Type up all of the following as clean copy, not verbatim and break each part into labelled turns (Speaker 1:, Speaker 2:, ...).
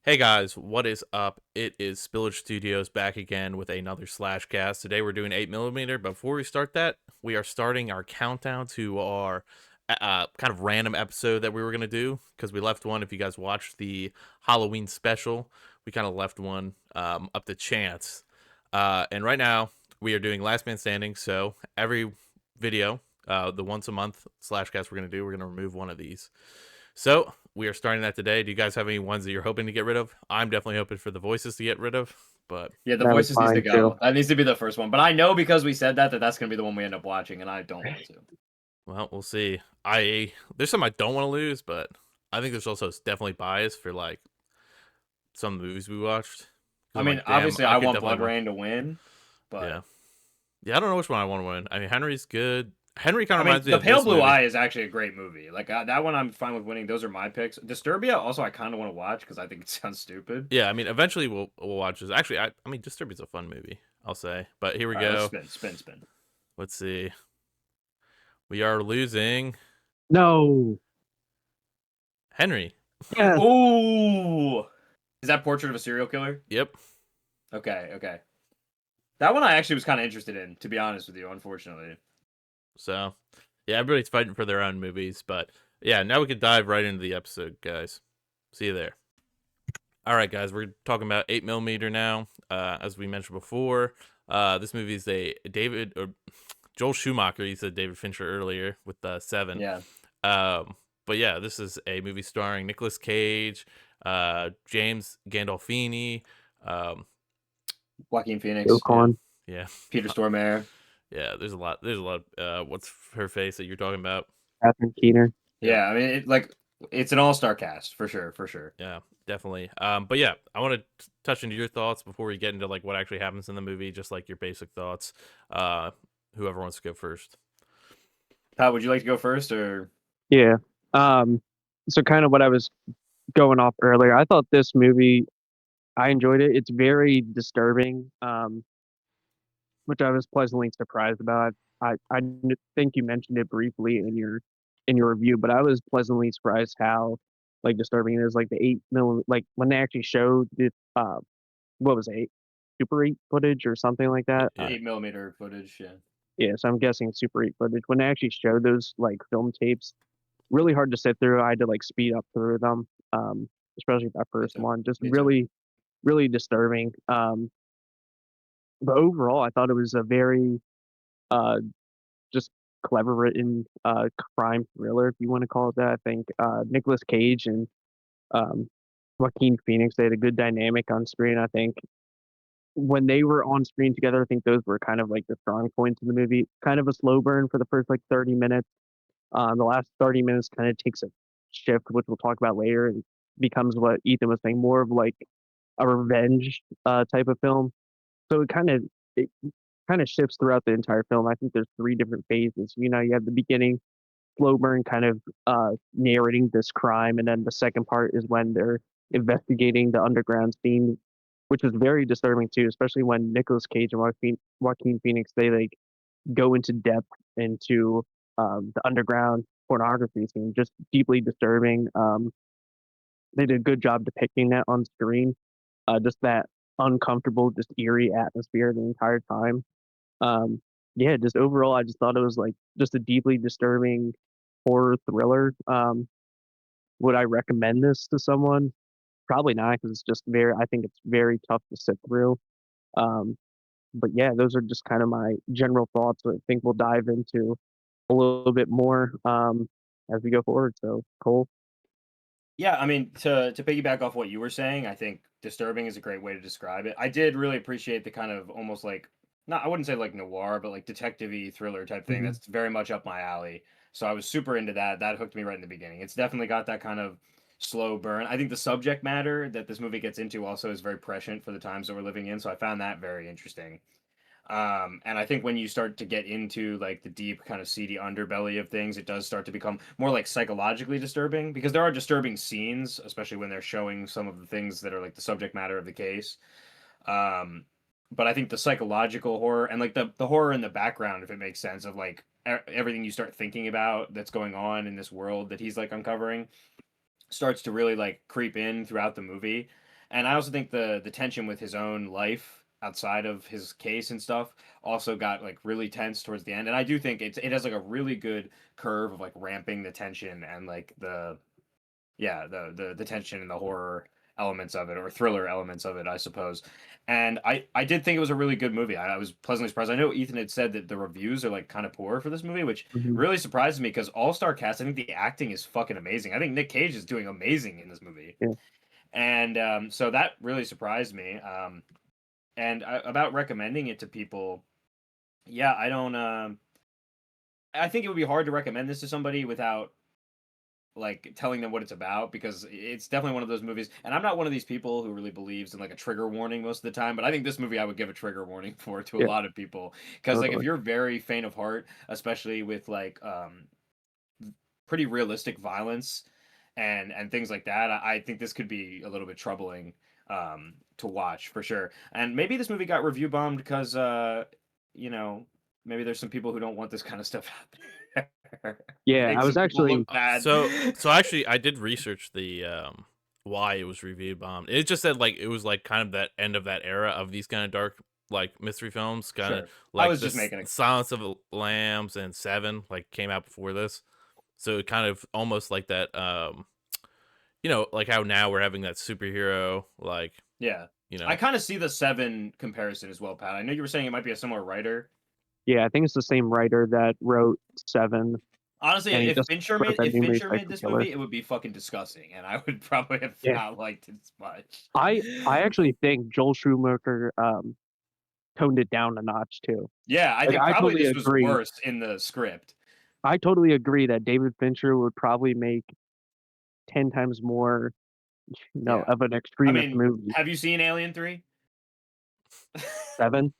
Speaker 1: Hey guys, what is up? It is Spillage Studios back again with another Slashcast. Today we're doing 8mm. Before we start that, we are starting our countdown to our kind of random episode that we were going to do because we left one. If you guys watched the Halloween special, we kind of left one up to chance. And right now, we are doing Last Man Standing. So every video, the once a month Slashcast we're going to do, we're going to remove one of these. So we are starting that today. Do you guys have any ones that you're hoping to get rid of? I'm definitely hoping for the voices to get rid of, but
Speaker 2: Yeah, the
Speaker 3: That was
Speaker 2: voices needs to
Speaker 3: fine too.
Speaker 2: go. That needs to be the first one. But I know because we said that that's gonna be the one we end up watching, and I don't want to.
Speaker 1: well, we'll see. There's some I don't want to lose, but I think there's also definitely bias for like some movies we watched. Because
Speaker 2: I
Speaker 1: I'm
Speaker 2: mean,
Speaker 1: like, damn,
Speaker 2: obviously,
Speaker 1: I
Speaker 2: I
Speaker 1: could
Speaker 2: want
Speaker 1: definitely
Speaker 2: Blood
Speaker 1: win.
Speaker 2: Rain to win,
Speaker 1: Yeah,
Speaker 2: but
Speaker 1: yeah. I don't know which one I want to win. I mean, Henry's good. Henry kind
Speaker 2: I
Speaker 1: of
Speaker 2: mean,
Speaker 1: reminds me
Speaker 2: The
Speaker 1: of
Speaker 2: Pale
Speaker 1: this
Speaker 2: Blue
Speaker 1: movie.
Speaker 2: Eye is actually a great movie. Like that one, I'm fine with winning. Those are my picks. Disturbia, also, I kind of want to watch because I think it sounds stupid.
Speaker 1: Yeah, I mean, eventually we'll watch this. Actually, I mean, Disturbed's a fun movie. I'll say, but here we
Speaker 2: All right, let's
Speaker 1: go.
Speaker 2: spin.
Speaker 1: Let's see. We are losing
Speaker 3: No.
Speaker 1: Henry.
Speaker 3: Yes.
Speaker 2: Ooh, is that Portrait of a Serial Killer?
Speaker 1: Yep.
Speaker 2: Okay. That one I actually was kind of interested in, to be honest with you. Unfortunately,
Speaker 1: So, yeah, everybody's fighting for their own movies, but yeah, now we can dive right into the episode, guys. See you there. All right, guys, we're talking about 8mm now. As we mentioned before, this movie is a David or Joel Schumacher. You said David Fincher earlier with Seven.
Speaker 2: yeah.
Speaker 1: But yeah, this is a movie starring Nicolas Cage, James Gandolfini, um,
Speaker 2: Joaquin Phoenix,
Speaker 1: yeah,
Speaker 3: Ocon.
Speaker 1: yeah,
Speaker 2: Peter Stormare.
Speaker 1: yeah. There's a lot. There's a lot. What's her face that you're talking about?
Speaker 3: Catherine Keener.
Speaker 1: Yep.
Speaker 2: Yeah, I mean, it's an all-star cast for sure.
Speaker 1: Yeah, definitely. But yeah, I want to touch into your thoughts before we get into like what actually happens in the movie, just like your basic thoughts. Whoever wants to go first.
Speaker 2: Pat, would you like to go first, or
Speaker 3: Yeah. Um, so kind of what I was going off earlier. I thought this movie, I enjoyed it. It's very disturbing, which I was pleasantly surprised about. Think you mentioned it briefly in your review, but I was pleasantly surprised how like disturbing it is. Like the 8 mm, like when they actually showed the what was it, Super 8 footage or something like that.
Speaker 1: Yeah,
Speaker 2: 8mm footage? Yeah.
Speaker 3: Yeah, so I'm guessing Super 8 footage. When they actually showed those like film tapes, really hard to sit through. I had to like speed up through them, especially that
Speaker 2: Me
Speaker 3: first
Speaker 2: too.
Speaker 3: one. Just
Speaker 2: Me too.
Speaker 3: really disturbing. But overall, I thought it was a very uh, just clever written crime thriller, if you want to call it that. I think Nicolas Cage and um, Joaquin Phoenix, they had a good dynamic on screen. I think when they were on screen together, I think those were kind of like the strong points in the movie. Kind of a slow burn for the first like 30 minutes. The last 30 minutes kind of takes a shift, which we'll talk about later, and becomes what Ethan was saying, more of like a revenge type of film. So it kind of shifts throughout the entire film. I think there's three different phases. You know, you have the beginning, slow burn, kind of narrating this crime, and then the second part is when they're investigating the underground scene, which is very disturbing too, especially when Nicolas Cage and Joaquin Phoenix they like go into depth into the underground pornography scene, just deeply disturbing. They did a good job depicting that on screen, just that uncomfortable, just eerie atmosphere the entire time. Um, yeah, just overall, I just thought it was like just a deeply disturbing horror thriller. Would I recommend this to someone? Probably not, because it's just very. I think it's very tough to sit through. Um, but yeah, those are just kind of my general thoughts. I think we'll dive into a little bit more as we go forward. So, Cole.
Speaker 2: Yeah, I mean, to piggyback off what you were saying, I think disturbing is a great way to describe it. I did really appreciate the kind of almost like not I wouldn't say like noir, but like detective-y thriller type thing.
Speaker 3: Mhm.
Speaker 2: That's very much up my alley. So I was super into that. That hooked me right in the beginning. It's definitely got that kind of slow burn. I think the subject matter that this movie gets into also is very prescient for the times that we're living in. So I found that very interesting. And I think when you start to get into like the deep kind of seedy underbelly of things, it does start to become more like psychologically disturbing because there are disturbing scenes, especially when they're showing some of the things that are like the subject matter of the case. Um, but I think the psychological horror and like the horror in the background, if it makes sense, of like everything you start thinking about that's going on in this world that he's like uncovering. starts to really like creep in throughout the movie. And I also think the tension with his own life outside of his case and stuff also got like really tense towards the end. And I do think it has like a really good curve of like ramping the tension and like the tension and the horror elements of it, or thriller elements of it, I suppose. And I did think it was a really good movie. I was pleasantly surprised. I know Ethan had said that the reviews are like kind of poor for this movie, which
Speaker 3: Mhm.
Speaker 2: really surprised me because all-star cast. I think the acting is fucking amazing. I think Nick Cage is doing amazing in this movie,
Speaker 3: Yeah.
Speaker 2: and so that really surprised me. And about recommending it to people, yeah, I don't. I think it would be hard to recommend this to somebody without like telling them what it's about, because it's definitely one of those movies. And I'm not one of these people who really believes in like a trigger warning most of the time, but I think this movie I would give a trigger warning for to a
Speaker 3: Yeah,
Speaker 2: lot of people, because like if
Speaker 3: totally.
Speaker 2: you're very faint of heart, especially with like pretty realistic violence and things like that, I think this could be a little bit troubling to watch for sure. And maybe this movie got review bombed because you know, maybe there's some people who don't want this kind of stuff out there.
Speaker 3: Yeah,
Speaker 2: Make
Speaker 3: I was
Speaker 2: some people
Speaker 3: actually
Speaker 2: look bad.
Speaker 1: So actually, I did research the why it was review bombed. It just said like it was like kind of that end of that era of these kind of dark like mystery films, kind of
Speaker 2: Sure. I
Speaker 1: like
Speaker 2: was just making a
Speaker 1: Silence of the Lambs and Seven like came out before this, so it kind of almost like that. Like how now we're having that superhero like
Speaker 2: yeah.
Speaker 1: you
Speaker 2: I
Speaker 1: know
Speaker 2: kind of see the Seven comparison as well, Pat. I know you were saying it might be a similar writer.
Speaker 3: yeah, I think it's the same writer that wrote Seven,
Speaker 2: Honestly,
Speaker 3: and he just wrote that
Speaker 2: If
Speaker 3: new movie
Speaker 2: Fincher made
Speaker 3: Psycho
Speaker 2: this
Speaker 3: Killer.
Speaker 2: movie, it would be fucking disgusting, and I would probably have
Speaker 3: Yeah,
Speaker 2: not liked it as much.
Speaker 3: I actually think Joel Schumacher toned it down a notch too.
Speaker 2: Yeah, I
Speaker 3: Like
Speaker 2: think
Speaker 3: I
Speaker 2: probably
Speaker 3: totally
Speaker 2: this was
Speaker 3: agree.
Speaker 2: worse in the script.
Speaker 3: I totally agree that David Fincher would probably make 10 times more,
Speaker 2: Yeah.
Speaker 3: of an
Speaker 2: I
Speaker 3: extremist
Speaker 2: mean,
Speaker 3: movie.
Speaker 2: have you seen Alien 3?
Speaker 3: Seven?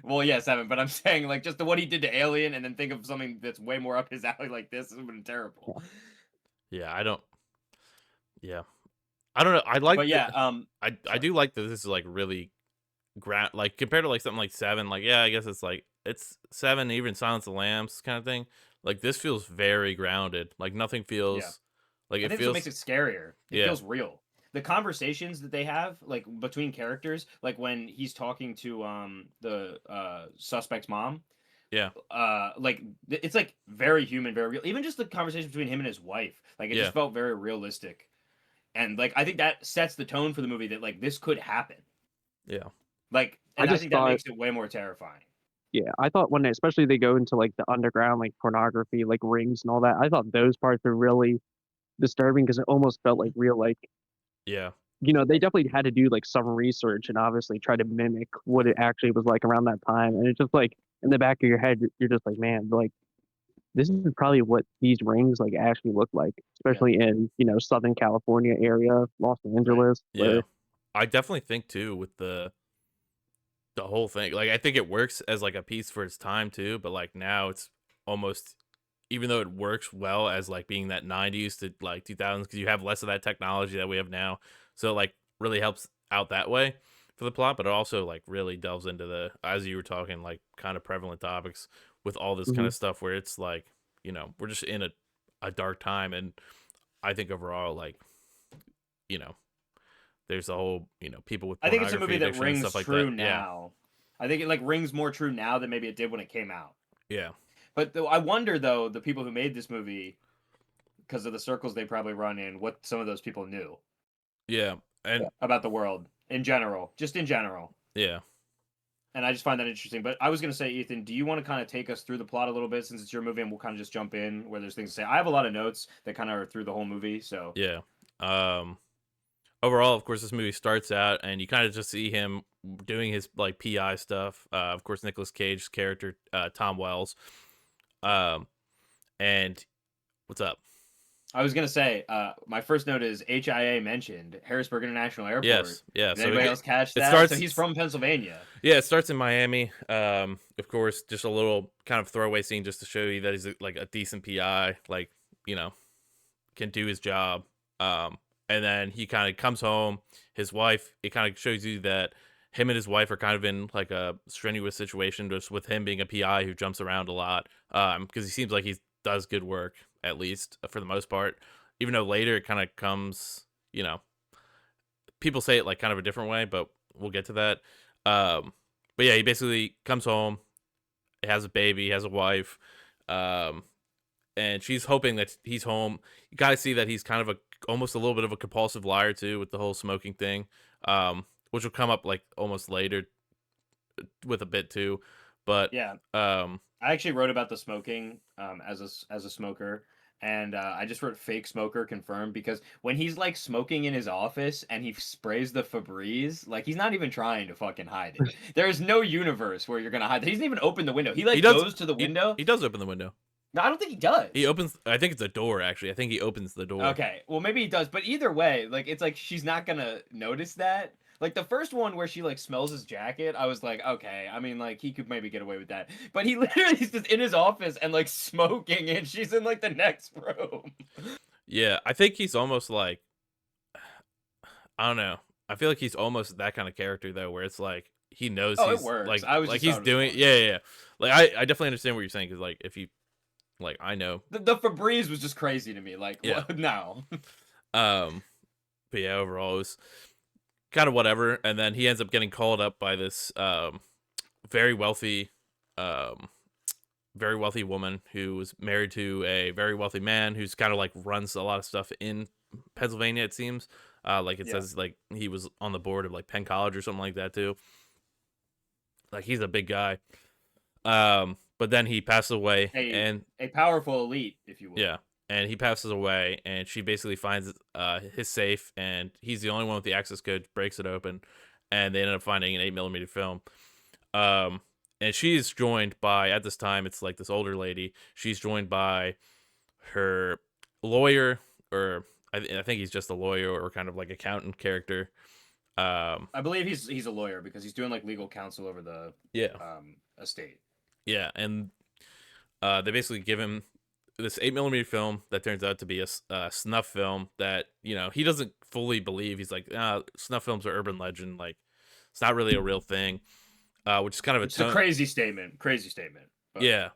Speaker 2: Well, yeah, 7, but I'm saying like just what he did to Alien, and then think of something that's way more up his alley like this would have been terrible.
Speaker 3: Yeah.
Speaker 1: yeah I don't yeah I don't know I like
Speaker 2: But
Speaker 1: that
Speaker 2: yeah,
Speaker 1: I
Speaker 2: sorry.
Speaker 1: do like that this is like really like compared to like something like Seven, like yeah, I guess it's Seven, even Silence of the Lambs kind of thing. Like this feels very grounded. Like nothing
Speaker 2: Yeah.
Speaker 1: feels like
Speaker 2: I
Speaker 1: it
Speaker 2: think that's what makes
Speaker 1: feels
Speaker 2: it scarier. It
Speaker 1: yeah
Speaker 2: feels real. The conversations that they have, like between characters, like when he's talking to the suspect's mom,
Speaker 1: yeah
Speaker 2: like it's like very human, very real. Even just the conversation between him and his wife, like it
Speaker 1: yeah
Speaker 2: just felt very realistic. And like I think that sets the tone for the movie that like this could happen.
Speaker 1: yeah
Speaker 2: Like,
Speaker 3: I
Speaker 2: and I
Speaker 3: just
Speaker 2: think that
Speaker 3: thought,
Speaker 2: makes it way more terrifying.
Speaker 3: yeah, I thought when especially they go into like the underground, like pornography, like rings and all that, I thought those parts were really disturbing because it almost felt like real, like,
Speaker 1: yeah
Speaker 3: they definitely had to do like some research and obviously try to mimic what it actually was like around that time. And it's just like in the back of your head, you're just like, man, like this is probably what these rings like actually look like,
Speaker 2: Yeah.
Speaker 3: especially in, Southern California area, Los
Speaker 2: Right.
Speaker 3: Angeles,
Speaker 1: yeah
Speaker 3: where
Speaker 1: I definitely think too with the whole thing. Like I think it works as like a piece for its time too, but like now it's almost, even though it works well as like being that 90s to like 2000s, because you have less of that technology that we have now, so like really helps out that way for the plot, but it also like really delves into the, as you were talking, like kind of prevalent topics with all this kind
Speaker 3: mhm,
Speaker 1: of stuff where it's like, we're just in a dark time. And I think overall, like, you know there's a whole, people with
Speaker 2: I think it's a
Speaker 1: pornography
Speaker 2: movie that
Speaker 1: addiction and
Speaker 2: rings
Speaker 1: stuff like that.
Speaker 2: true
Speaker 1: Yeah,
Speaker 2: now. I think it like rings more true now than maybe it did when it came out.
Speaker 1: yeah,
Speaker 2: But I wonder though, the people who made this movie, because of the circles they probably run in, what some of those people knew
Speaker 1: yeah,
Speaker 3: yeah.
Speaker 1: and
Speaker 2: about the world in general, just in general.
Speaker 1: yeah.
Speaker 2: And I just find that interesting. But I was going to say, Ethan, do you want to kind of take us through the plot a little bit, since it's your movie, and we'll kind of just jump in where there's things to say? I have a lot of notes that kind of are through the whole movie. So,
Speaker 1: Yeah. Um Overall, of course, this movie starts out and you kind of just see him doing his like PI stuff. Of course, Nicolas Cage's character, Tom Wells. Um and what's up?
Speaker 2: I was going to say, my first note is HIA mentioned Harrisburg International Airport.
Speaker 1: Yes. Yeah.
Speaker 2: Did
Speaker 1: So
Speaker 2: anybody else catch
Speaker 1: it
Speaker 2: that? So
Speaker 1: starts
Speaker 2: he's from Pennsylvania.
Speaker 1: yeah, it starts in Miami. Of course, just a little kind of throwaway scene just to show you that he's like a decent PI, like, you know, can do his job. Um, and then he kind of comes home. His wife, it kind of shows you that him and his wife are kind of in like a strenuous situation, just with him being a PI who jumps around a lot. Because he seems like he does good work, at least for the most part. even though later it kind of comes, you know, people say it like kind of a different way, but we'll get to that. But yeah, he basically comes home, has a baby, has a wife, um, and she's hoping that he's home. You gotta see that he's kind of almost a little bit of a compulsive liar too, with the whole smoking thing, which will come up like almost later with a bit too. But
Speaker 2: Yeah.
Speaker 1: um,
Speaker 2: I actually wrote about the smoking as a smoker, and I just wrote fake smoker confirmed because when he's like smoking in his office and he sprays the Febreze, like he's not even trying to fucking hide it. There is no universe where you're gonna hide that. He doesn't even open the window. He
Speaker 1: he
Speaker 2: like
Speaker 1: does
Speaker 2: goes to the
Speaker 1: he,
Speaker 2: window.
Speaker 1: he does open the window.
Speaker 2: No, I don't think he
Speaker 1: He
Speaker 2: does.
Speaker 1: opens. I think it's a door actually. I think he opens the door.
Speaker 2: Okay, well maybe he does, but either way, like it's like she's not gonna notice that. Like the first one where she like smells his jacket, I was like, okay, I mean like he could maybe get away with that. But he literally is just in his office and like smoking and she's in like the next room.
Speaker 1: Yeah, I think he's almost like, I don't know. I feel like he's almost that kind of character though, where it's like he knows
Speaker 2: Oh, it
Speaker 1: he's
Speaker 2: works. I was
Speaker 1: like
Speaker 2: just
Speaker 1: he's
Speaker 2: thought it was
Speaker 1: doing.
Speaker 2: funny.
Speaker 1: Yeah, yeah, yeah. Like I definitely understand what you're saying because like if you like I know.
Speaker 2: The Febreze was just crazy to me. Like,
Speaker 1: Yeah.
Speaker 2: what? No.
Speaker 1: Um, but yeah, overall it was kind of whatever. And then he ends up getting called up by this very wealthy um very wealthy woman who was married to a very wealthy man who's kind of like runs a lot of stuff in Pennsylvania, it seems. Like it
Speaker 2: Yeah.
Speaker 1: says like he was on the board of like Penn College or something like that too. Like he's a big guy. But then he passes away and
Speaker 2: A powerful elite, if you will.
Speaker 1: yeah, and he passes away and she basically finds his safe and he's the only one with the access code, breaks it open, and they ended up finding an 8mm film. Um and she's joined by, at this time it's like this older lady, she's joined by her lawyer, or I think he's just a lawyer or kind of like accountant character.
Speaker 2: I believe he's a lawyer because he's doing like legal counsel over the
Speaker 1: Yeah.
Speaker 2: estate.
Speaker 1: Yeah, and they basically give him this 8mm film that turns out to be a snuff film that, you know, he doesn't fully believe. He's like, snuff films are urban legend, like it's not really a real thing, which is kind of a
Speaker 2: It's a crazy statement. Crazy statement. But...
Speaker 1: Yeah.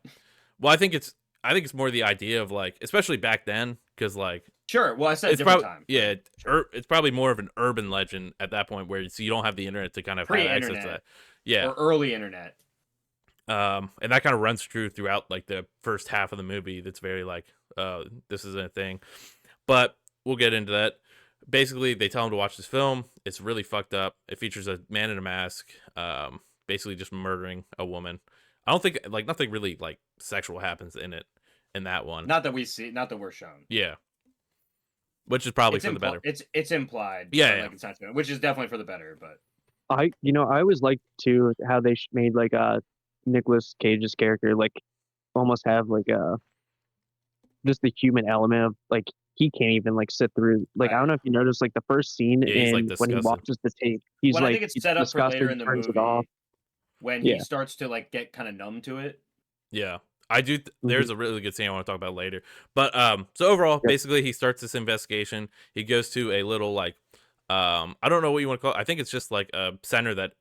Speaker 1: Well, I think it's more the idea of like, especially back then, because like
Speaker 2: Sure. Well, I said
Speaker 1: it's
Speaker 2: different
Speaker 1: probably
Speaker 2: time.
Speaker 1: yeah,
Speaker 2: Sure.
Speaker 1: it's probably more of an urban legend at that point where so you don't have the internet to kind of have access to that. Yeah.
Speaker 2: Or early internet.
Speaker 1: And that kind of runs true throughout like the first half of the movie. That's very like, this isn't a thing, but we'll get into that. Basically, they tell him to watch this film. It's really fucked up. It features a man in a mask, basically just murdering a woman. I don't think like nothing really like sexual happens in it in that one.
Speaker 2: Not that we see. Not that we're shown.
Speaker 1: Yeah, which is probably for the better.
Speaker 2: It's implied.
Speaker 1: Yeah,
Speaker 2: but,
Speaker 1: yeah.
Speaker 2: like, it's not shown, which is definitely for the better. But
Speaker 3: I always liked too how they made like Nicolas Cage's character like almost have like just the human element of like he can't even like sit through like I don't know if you noticed like the first scene
Speaker 1: Yeah, he's, like,
Speaker 3: in when he
Speaker 1: disgusted.
Speaker 3: watches the tape he's
Speaker 2: I
Speaker 3: like
Speaker 2: think it's
Speaker 3: he's
Speaker 2: set up for later
Speaker 3: disgusted,
Speaker 2: in the
Speaker 3: turns it
Speaker 2: movie
Speaker 3: off.
Speaker 2: when
Speaker 3: Yeah.
Speaker 2: he starts to like get kind of numb to it.
Speaker 1: Yeah, I do. There's a really good scene I want to talk about later. But so overall, basically, he starts this investigation. He goes to a little like, I don't know what you want to call it. I think it's just like a center that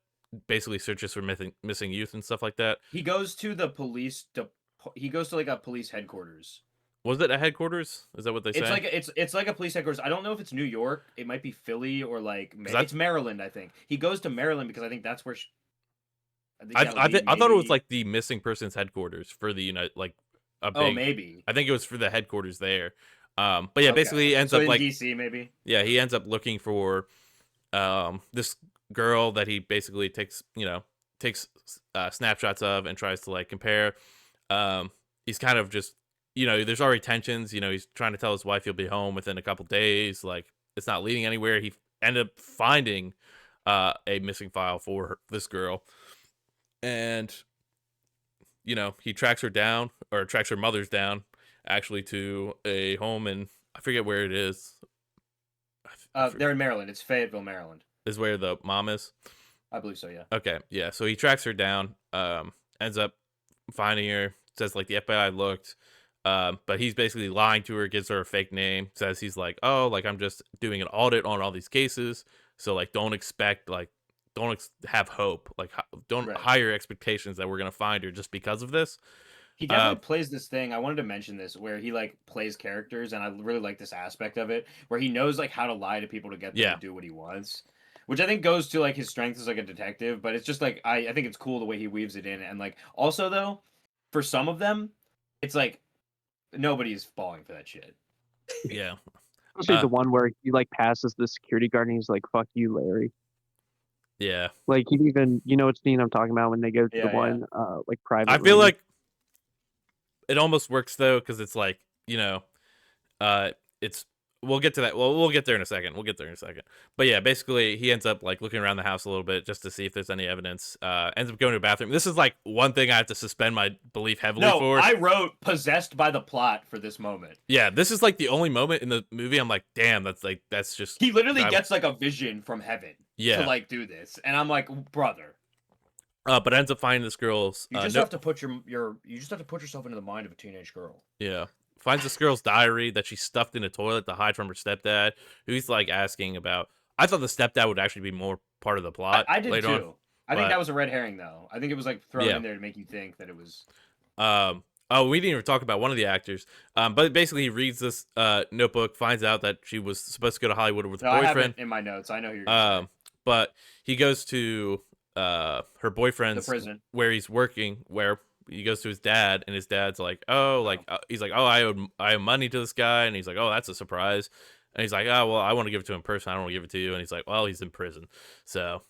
Speaker 1: basically searches for missing youth and stuff like that.
Speaker 2: He goes to the police. He goes to like a police headquarters.
Speaker 1: Was it a headquarters? Is that what they say?
Speaker 2: It's like it's like a police headquarters. I don't know if it's New York. It might be Philly or like it's Maryland. I think he goes to Maryland because I think that's where.
Speaker 1: I thought it was like the missing persons headquarters for the like a big.
Speaker 2: Oh, maybe.
Speaker 1: I think it was for the headquarters there. But yeah, basically he ends
Speaker 2: so
Speaker 1: up
Speaker 2: in
Speaker 1: like
Speaker 2: DC maybe.
Speaker 1: Yeah, he ends up looking for this girl that he basically takes snapshots of and tries to like compare. He's kind of just, there's already tensions. He's trying to tell his wife he'll be home within a couple days. Like it's not leading anywhere. He ended up finding a missing file for this girl, and he tracks her down, or tracks her mother's down, actually, to a home in, I forget where it is.
Speaker 2: They're in Maryland. It's Fayetteville, Maryland.
Speaker 1: Is where the mom is?
Speaker 2: I believe so, yeah.
Speaker 1: Okay, yeah. So he tracks her down, ends up finding her, says like the FBI looked, but he's basically lying to her, gives her a fake name, says he's like, oh, like I'm just doing an audit on all these cases, so like don't have hope, like don't higher expectations that we're gonna find her just because of this.
Speaker 2: He definitely plays this thing. I wanted to mention this where he like plays characters, and I really like this aspect of it, where he knows like how to lie to people to get them
Speaker 1: Yeah.
Speaker 2: to do what he wants, which I think goes to like his strength as like a detective. But it's just like I think it's cool the way he weaves it in, and like also though, for some of them, it's like nobody's falling for that shit.
Speaker 1: Yeah.
Speaker 3: Especially the one where he like passes the security guard and he's like, "Fuck you, Larry."
Speaker 1: Yeah.
Speaker 3: Like he even, you know what scene I'm talking about when they go to the
Speaker 2: Yeah, yeah.
Speaker 3: one like private
Speaker 1: I feel
Speaker 3: room.
Speaker 1: like it almost works though, because it's like, it's we'll get to that. Well, we'll get there in a second. But yeah, basically he ends up like looking around the house a little bit just to see if there's any evidence. Ends up going to the bathroom. This is like one thing I have to suspend my belief heavily for.
Speaker 2: I wrote possessed by the plot for this moment.
Speaker 1: Yeah, this is like the only moment in the movie I'm like, damn, that's just
Speaker 2: He literally gets like a vision from heaven
Speaker 1: yeah.
Speaker 2: to like do this, and I'm like, brother.
Speaker 1: But ends up finding this girl's.
Speaker 2: You just have to put you just have to put yourself into the mind of a teenage girl.
Speaker 1: Yeah. Finds this girl's diary that she stuffed in a toilet to hide from her stepdad, who he's like asking about. I thought the stepdad would actually be more part of the plot.
Speaker 2: I did too.
Speaker 1: On,
Speaker 2: I think that was a red herring though. I think it was like thrown in there to make you think that it was.
Speaker 1: Oh, we didn't even talk about one of the actors. But basically he reads this notebook, finds out that she was supposed to go to Hollywood with her boyfriend.
Speaker 2: I have it in my notes. I know who you're
Speaker 1: but he goes to her boyfriend's
Speaker 2: the prison
Speaker 1: where he's working, where he goes to his dad, and his dad's like, oh, like he's like, oh, I owe money to this guy, and he's like, oh, that's a surprise, and he's like, oh, well, I want to give it to him in person, I don't want to give it to you, and he's like, well, he's in prison. So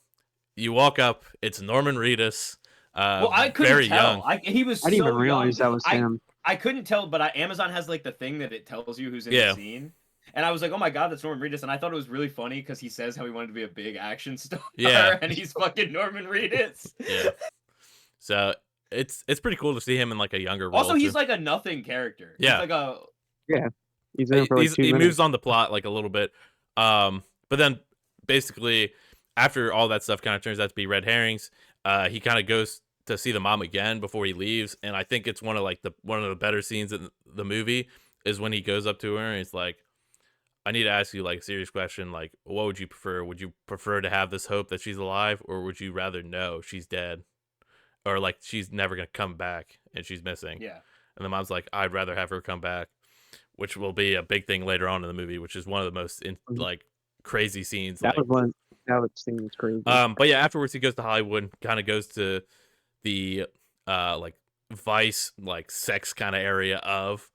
Speaker 1: you walk up, it's Norman Reedus.
Speaker 2: Well, I couldn't
Speaker 1: very
Speaker 2: tell.
Speaker 1: young.
Speaker 2: He was.
Speaker 3: I didn't even realize
Speaker 2: young.
Speaker 3: that was him.
Speaker 2: I couldn't tell, but Amazon has like the thing that it tells you who's in the scene. And I was like, oh my god, that's Norman Reedus. And I thought it was really funny because he says how he wanted to be a big action star.
Speaker 1: Yeah.
Speaker 2: And he's fucking Norman Reedus.
Speaker 1: Yeah. So it's pretty cool to see him in like a younger role.
Speaker 2: Also, he's like a nothing character.
Speaker 1: Yeah.
Speaker 2: He's like a.
Speaker 3: Yeah. He's in for like 2
Speaker 1: he
Speaker 3: minutes.
Speaker 1: moves on the plot like a little bit. But then basically after all that stuff kind of turns out to be red herrings, he kind of goes to see the mom again before he leaves. And I think it's one of the better scenes in the movie is when he goes up to her and he's like, I need to ask you like a serious question. Like, what would you prefer? Would you prefer to have this hope that she's alive, or would you rather know she's dead, or like she's never gonna come back and she's missing?
Speaker 2: Yeah.
Speaker 1: And the mom's like, I'd rather have her come back, which will be a big thing later on in the movie, which is one of the most like crazy scenes.
Speaker 3: That was one. That scene was crazy.
Speaker 1: But yeah, afterwards he goes to Hollywood, kind of goes to the like vice, like sex kind of area of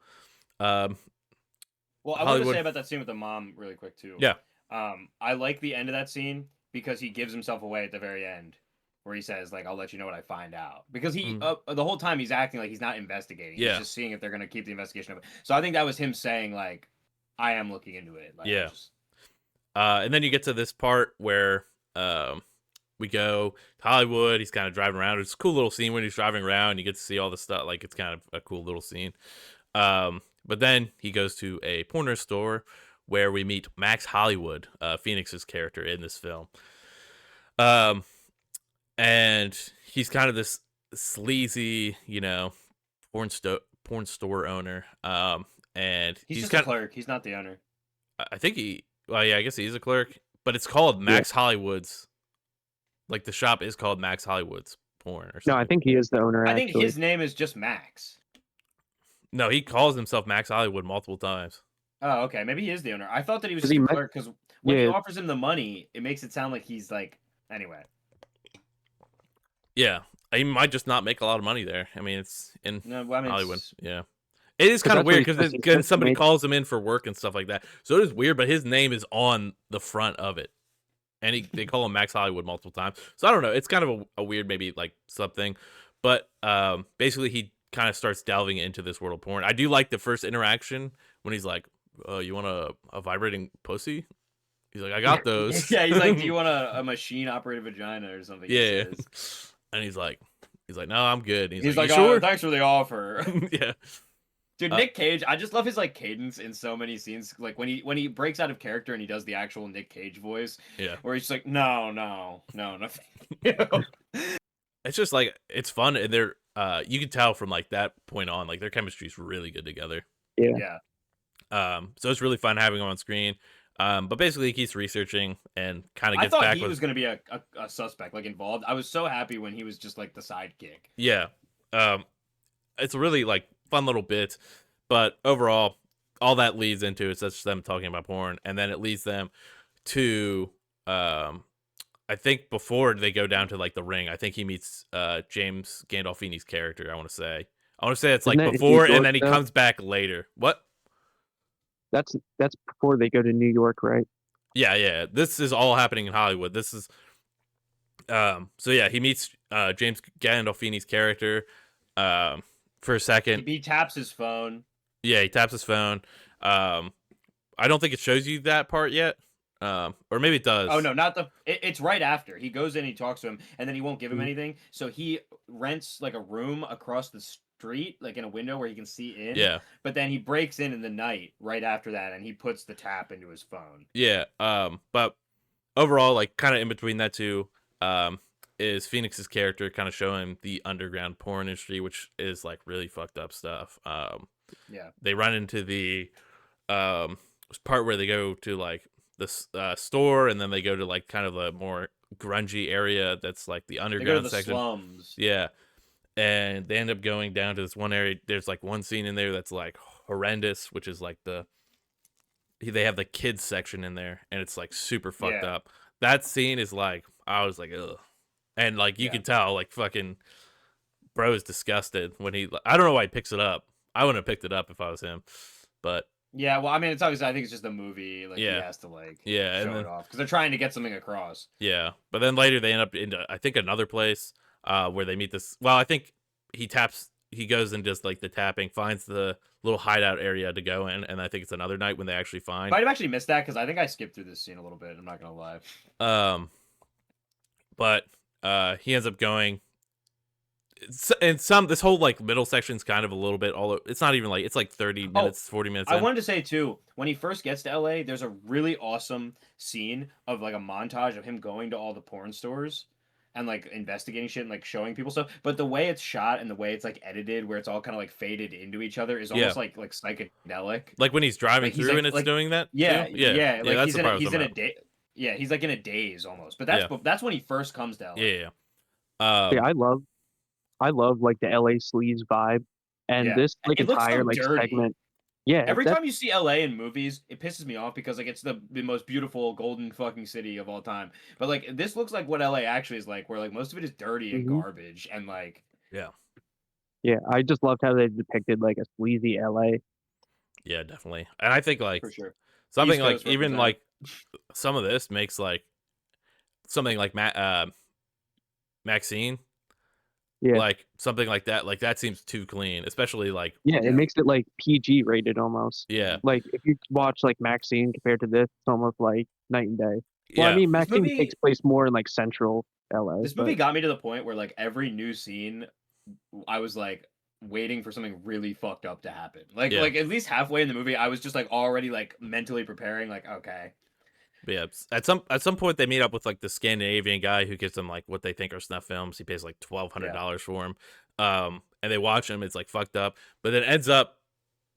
Speaker 2: Well, I want to say about that scene with the mom really quick too.
Speaker 1: Yeah.
Speaker 2: I like the end of that scene because he gives himself away at the very end, where he says like, "I'll let you know what I find out," because he the whole time he's acting like he's not investigating.
Speaker 1: Yeah.
Speaker 2: He's just seeing if they're gonna keep the investigation open. So I think that was him saying like, "I am looking into it." Like,
Speaker 1: yeah. And then you get to this part where we go to Hollywood. He's kind of driving around. It's a cool little scene when he's driving around. You get to see all the stuff. Like it's kind of a cool little scene. But then he goes to a porno store where we meet Max Hollywood, Phoenix's character in this film. And he's kind of this sleazy, porn store owner. And
Speaker 2: he's just
Speaker 1: kind
Speaker 2: a clerk. He's not the owner.
Speaker 1: I think I guess he's a clerk, but it's called Max Hollywood's. Like the shop is called Max Hollywood's Porn or something.
Speaker 3: No, I think he is the owner.
Speaker 2: I think his name is just Max.
Speaker 1: No, he calls himself Max Hollywood multiple times.
Speaker 2: Oh, okay. Maybe he is the owner. I thought that he was just a clerk because when he offers him the money, it makes it sound like he's like. Anyway.
Speaker 1: Yeah, he might just not make a lot of money there. I mean, it's in Hollywood.
Speaker 2: It's...
Speaker 1: Yeah, it is kind of weird because somebody calls him in for work and stuff like that. So it is weird, but his name is on the front of it, and they call him Max Hollywood multiple times. So I don't know. It's kind of a weird, maybe like something, but basically he kind of starts delving into this world of porn. I do like the first interaction when he's like, "You want a vibrating pussy?" He's like, "I got those."
Speaker 2: Yeah, he's like, "Do you want a machine operated vagina or something?"
Speaker 1: Yeah, and he's like, "No, I'm good." And
Speaker 2: he's like,
Speaker 1: sure?
Speaker 2: "Oh, thanks for the offer."
Speaker 1: Yeah,
Speaker 2: dude, Nick Cage. I just love his like cadence in so many scenes. Like when he breaks out of character and he does the actual Nick Cage voice.
Speaker 1: Yeah,
Speaker 2: where he's just like, "No."
Speaker 1: It's just like it's fun, and they're you can tell from like that point on, like their chemistry is really good together.
Speaker 2: Yeah.
Speaker 1: So it's really fun having him on screen. But basically he keeps researching and kind of gets back.
Speaker 2: I thought he was going to be a suspect, like involved. I was so happy when he was just like the sidekick.
Speaker 1: Yeah. it's a really like fun little bit, but overall, all that leads into it's just them talking about porn, and then it leads them to I think before they go down to like the ring, I think he meets James Gandolfini's character. I want to say it's
Speaker 3: Isn't
Speaker 1: like
Speaker 3: that in New
Speaker 1: before, and
Speaker 3: York
Speaker 1: then he
Speaker 3: though?
Speaker 1: comes back later. What?
Speaker 3: That's before they go to New York, right?
Speaker 1: Yeah, yeah. This is all happening in Hollywood. This is so yeah, he meets James Gandolfini's character for a second.
Speaker 2: He taps his phone.
Speaker 1: Yeah, he taps his phone. Um I don't think it shows you that part yet. Or maybe it
Speaker 2: Oh
Speaker 1: does.
Speaker 2: no, not the. It's right after he goes in, he talks to him, and then he won't give him
Speaker 3: Mhm.
Speaker 2: anything. So he rents like a room across the street, like in a window where he can see in.
Speaker 1: Yeah.
Speaker 2: But then he breaks in the night right after that, and he puts the tap into his phone.
Speaker 1: Yeah. But overall, like kind of in between that two, is Phoenix's character kind of showing the underground porn industry, which is like really fucked up stuff.
Speaker 2: Yeah,
Speaker 1: They run into the part where they go to like the store, and then they go to like kind of a more grungy area that's like the
Speaker 2: they go to
Speaker 1: underground
Speaker 2: the
Speaker 1: section.
Speaker 2: slums.
Speaker 1: Yeah, and they end up going down to this one area. There's like one scene in there that's like horrendous, which is like they have the kids section in there, and it's like super fucked
Speaker 2: Yeah,
Speaker 1: up. That scene is like I was like ugh, and like you
Speaker 2: yeah,
Speaker 1: can tell like fucking bro is disgusted when I don't know why he picks it up. I wouldn't have picked it up if I was him, but
Speaker 2: yeah. Well, I mean, it's obviously I think it's just a movie. Like he
Speaker 1: yeah,
Speaker 2: has to like
Speaker 1: yeah, and
Speaker 2: show it
Speaker 1: then
Speaker 2: off because they're trying to get something across.
Speaker 1: yeah, but then later they end up into I think another place where they meet this. Well, I think he goes and does like the tapping, finds the little hideout area to go in, and I think it's another night when they actually find.
Speaker 2: Might have actually missed that because I think I skipped through this scene a little bit. I'm not gonna lie.
Speaker 1: Um, but he ends up going. And this whole like middle section's kind of a little bit all. It's not even like it's like 30
Speaker 2: Oh,
Speaker 1: minutes, 40 minutes
Speaker 2: I
Speaker 1: in.
Speaker 2: wanted to say too, when he first gets to LA, there's a really awesome scene of like a montage of him going to all the porn stores and like investigating shit and like showing people stuff. But the way it's shot and the way it's like edited, where it's all kind of like faded into each other, is
Speaker 1: Yeah,
Speaker 2: almost like psychedelic.
Speaker 1: like when he's driving
Speaker 2: Like he's
Speaker 1: through and it's
Speaker 2: like
Speaker 1: doing that too.
Speaker 2: yeah,
Speaker 1: Yeah,
Speaker 2: yeah,
Speaker 1: yeah,
Speaker 2: like
Speaker 1: that's the part I was
Speaker 2: he's
Speaker 1: talking
Speaker 2: in a
Speaker 1: about.
Speaker 2: day. Yeah, he's like in a daze almost. But
Speaker 1: Yeah,
Speaker 2: that's when he first comes to
Speaker 1: yeah,
Speaker 2: LA.
Speaker 1: yeah.
Speaker 3: Yeah,
Speaker 1: Um,
Speaker 3: I love like the LA sleaze vibe, and
Speaker 2: Yeah,
Speaker 3: this like
Speaker 2: it looks so
Speaker 3: entire like
Speaker 2: dirty.
Speaker 3: segment. Yeah,
Speaker 2: Every
Speaker 3: that
Speaker 2: time you see LA in movies, it pisses me off because like it's the most beautiful golden fucking city of all time. But like this looks like what LA actually is like, where like most of it is dirty and
Speaker 3: hmm
Speaker 2: garbage and like
Speaker 1: yeah,
Speaker 3: yeah, I just loved how they depicted like a sleazy LA.
Speaker 1: yeah, definitely. And I think like
Speaker 2: for sure.
Speaker 1: something
Speaker 2: East
Speaker 1: like
Speaker 2: Coast
Speaker 1: even
Speaker 2: represented.
Speaker 1: like some of this makes like something like Maxine,
Speaker 3: Yeah,
Speaker 1: like something like that seems too clean, especially like
Speaker 3: yeah, it
Speaker 2: Yeah.
Speaker 3: makes it like PG rated almost.
Speaker 1: yeah,
Speaker 2: Mhm.
Speaker 3: Like if you watch like Maxine compared to this, it's almost like night and day. Well, I
Speaker 1: yeah,
Speaker 3: mean,
Speaker 2: This
Speaker 3: Maxine takes
Speaker 2: movie
Speaker 3: place more in like central LA,
Speaker 2: this movie
Speaker 3: but
Speaker 2: got me to the point where like every new scene I was like waiting for something really fucked up to happen.
Speaker 1: yeah.
Speaker 2: Like at least halfway in the movie I was just like already like mentally preparing like okay.
Speaker 1: Yeah, at some point they meet up with like the Scandinavian guy who gives them like what they think are snuff films. He pays like
Speaker 2: Yeah.
Speaker 1: $1,200 for him, and they watch him. It's like fucked up, but then ends up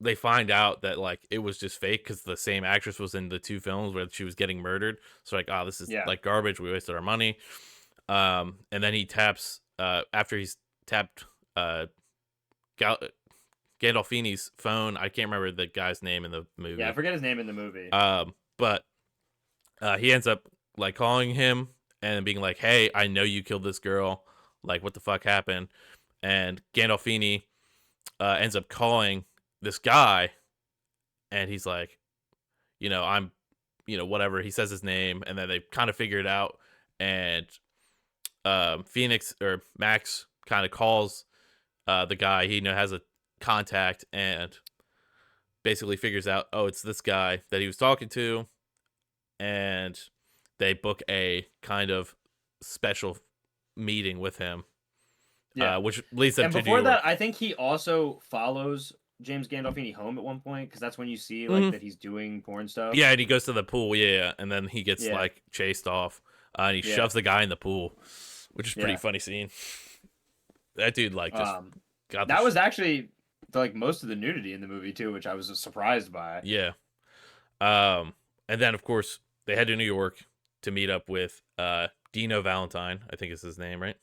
Speaker 1: they find out that like it was just fake because the same actress was in the two films where she was getting murdered. So like, oh, this is
Speaker 2: Yeah.
Speaker 1: like garbage. We wasted our money. And then he taps after he's tapped Gal- Gandolfini's phone. I can't remember the guy's name in the movie.
Speaker 2: Yeah, I forget his name in the movie.
Speaker 1: But he ends up like calling him and being like, "Hey, I know you killed this girl. Like, what the fuck happened?" And Gandolfini ends up calling this guy, and he's like, I'm, whatever. He says his name, and then they kind of figure it out. And Phoenix or Max kind of calls the guy. He has a contact and basically figures out, oh, it's this guy that he was talking to, and they book a kind of special meeting with him,
Speaker 2: Yeah.
Speaker 1: which leads them
Speaker 2: And
Speaker 1: to New
Speaker 2: before
Speaker 1: York.
Speaker 2: that, I think he also follows James Gandolfini home at one point because that's when you see like
Speaker 1: hmm
Speaker 2: that he's doing porn stuff.
Speaker 1: Yeah, and he goes to the pool, yeah, and then he gets
Speaker 2: Yeah.
Speaker 1: like chased off, and he
Speaker 2: Yeah.
Speaker 1: shoves the guy in the pool, which is pretty
Speaker 2: Yeah.
Speaker 1: funny scene. That dude like just
Speaker 2: Um,
Speaker 1: got
Speaker 2: that was actually like most of the nudity in the movie too, which I was surprised by.
Speaker 1: yeah. And then of course they head to New York to meet up with Dino Valentine, I think is his name, right?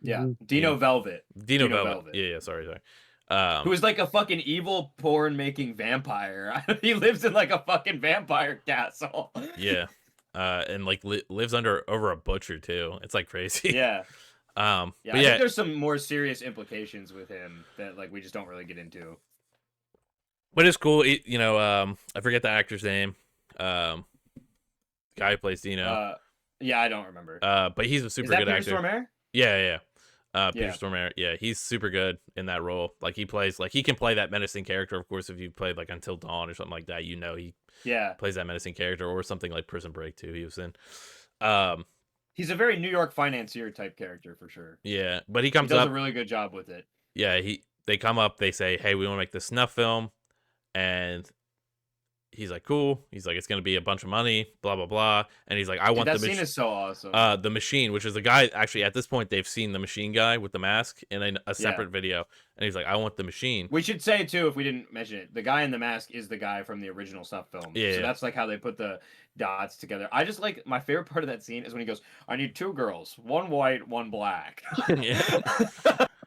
Speaker 2: Yeah.
Speaker 3: mhm.
Speaker 2: Dino Velvet.
Speaker 1: Dino
Speaker 2: Dino
Speaker 1: Velvet.
Speaker 2: Velvet.
Speaker 1: Yeah, sorry.
Speaker 2: Who is like a fucking evil porn making vampire. He lives in like a fucking vampire castle.
Speaker 1: Yeah. And like lives under over a butcher too. It's like crazy.
Speaker 2: Yeah. Yeah,
Speaker 1: But
Speaker 2: I think
Speaker 1: yeah,
Speaker 2: there's some more serious implications with him that like we just don't really get into.
Speaker 1: but it's cool. I forget the actor's name. Um, guy who plays Dino.
Speaker 2: Yeah, I don't remember.
Speaker 1: But he's a
Speaker 2: Is
Speaker 1: super
Speaker 2: that
Speaker 1: good
Speaker 2: Peter
Speaker 1: actor.
Speaker 2: Stormare?
Speaker 1: Yeah. Peter
Speaker 2: Yeah.
Speaker 1: Stormare. Yeah, he's super good in that role. Like he plays, like he can play that menacing character. Of course, if you played like Until Dawn or something like that, he
Speaker 2: Yeah.
Speaker 1: plays that menacing character, or something like Prison Break too. He was in. Um,
Speaker 2: He's a very New York financier type character for sure.
Speaker 1: yeah, but he
Speaker 2: He
Speaker 1: comes
Speaker 2: does
Speaker 1: up.
Speaker 2: a really good job with it.
Speaker 1: Yeah, they come up. They say, "Hey, we want to make this snuff film," and he's like, "Cool." He's like, "It's gonna be a bunch of money, blah blah blah." And he's like, "I
Speaker 2: Dude,
Speaker 1: want
Speaker 2: that scene is so awesome.
Speaker 1: the machine," which is the guy. Actually, at this point, they've seen the machine guy with the mask in a separate video, and he's like, "I want the machine."
Speaker 2: We should say too, if we didn't mention it, the guy in the mask is the guy from the original Snuff film.
Speaker 1: Yeah.
Speaker 2: So that's like how they put the dots together. I just like my favorite part of that scene is when he goes, "I need 2 girls, 1 white, 1 black."
Speaker 1: Yeah.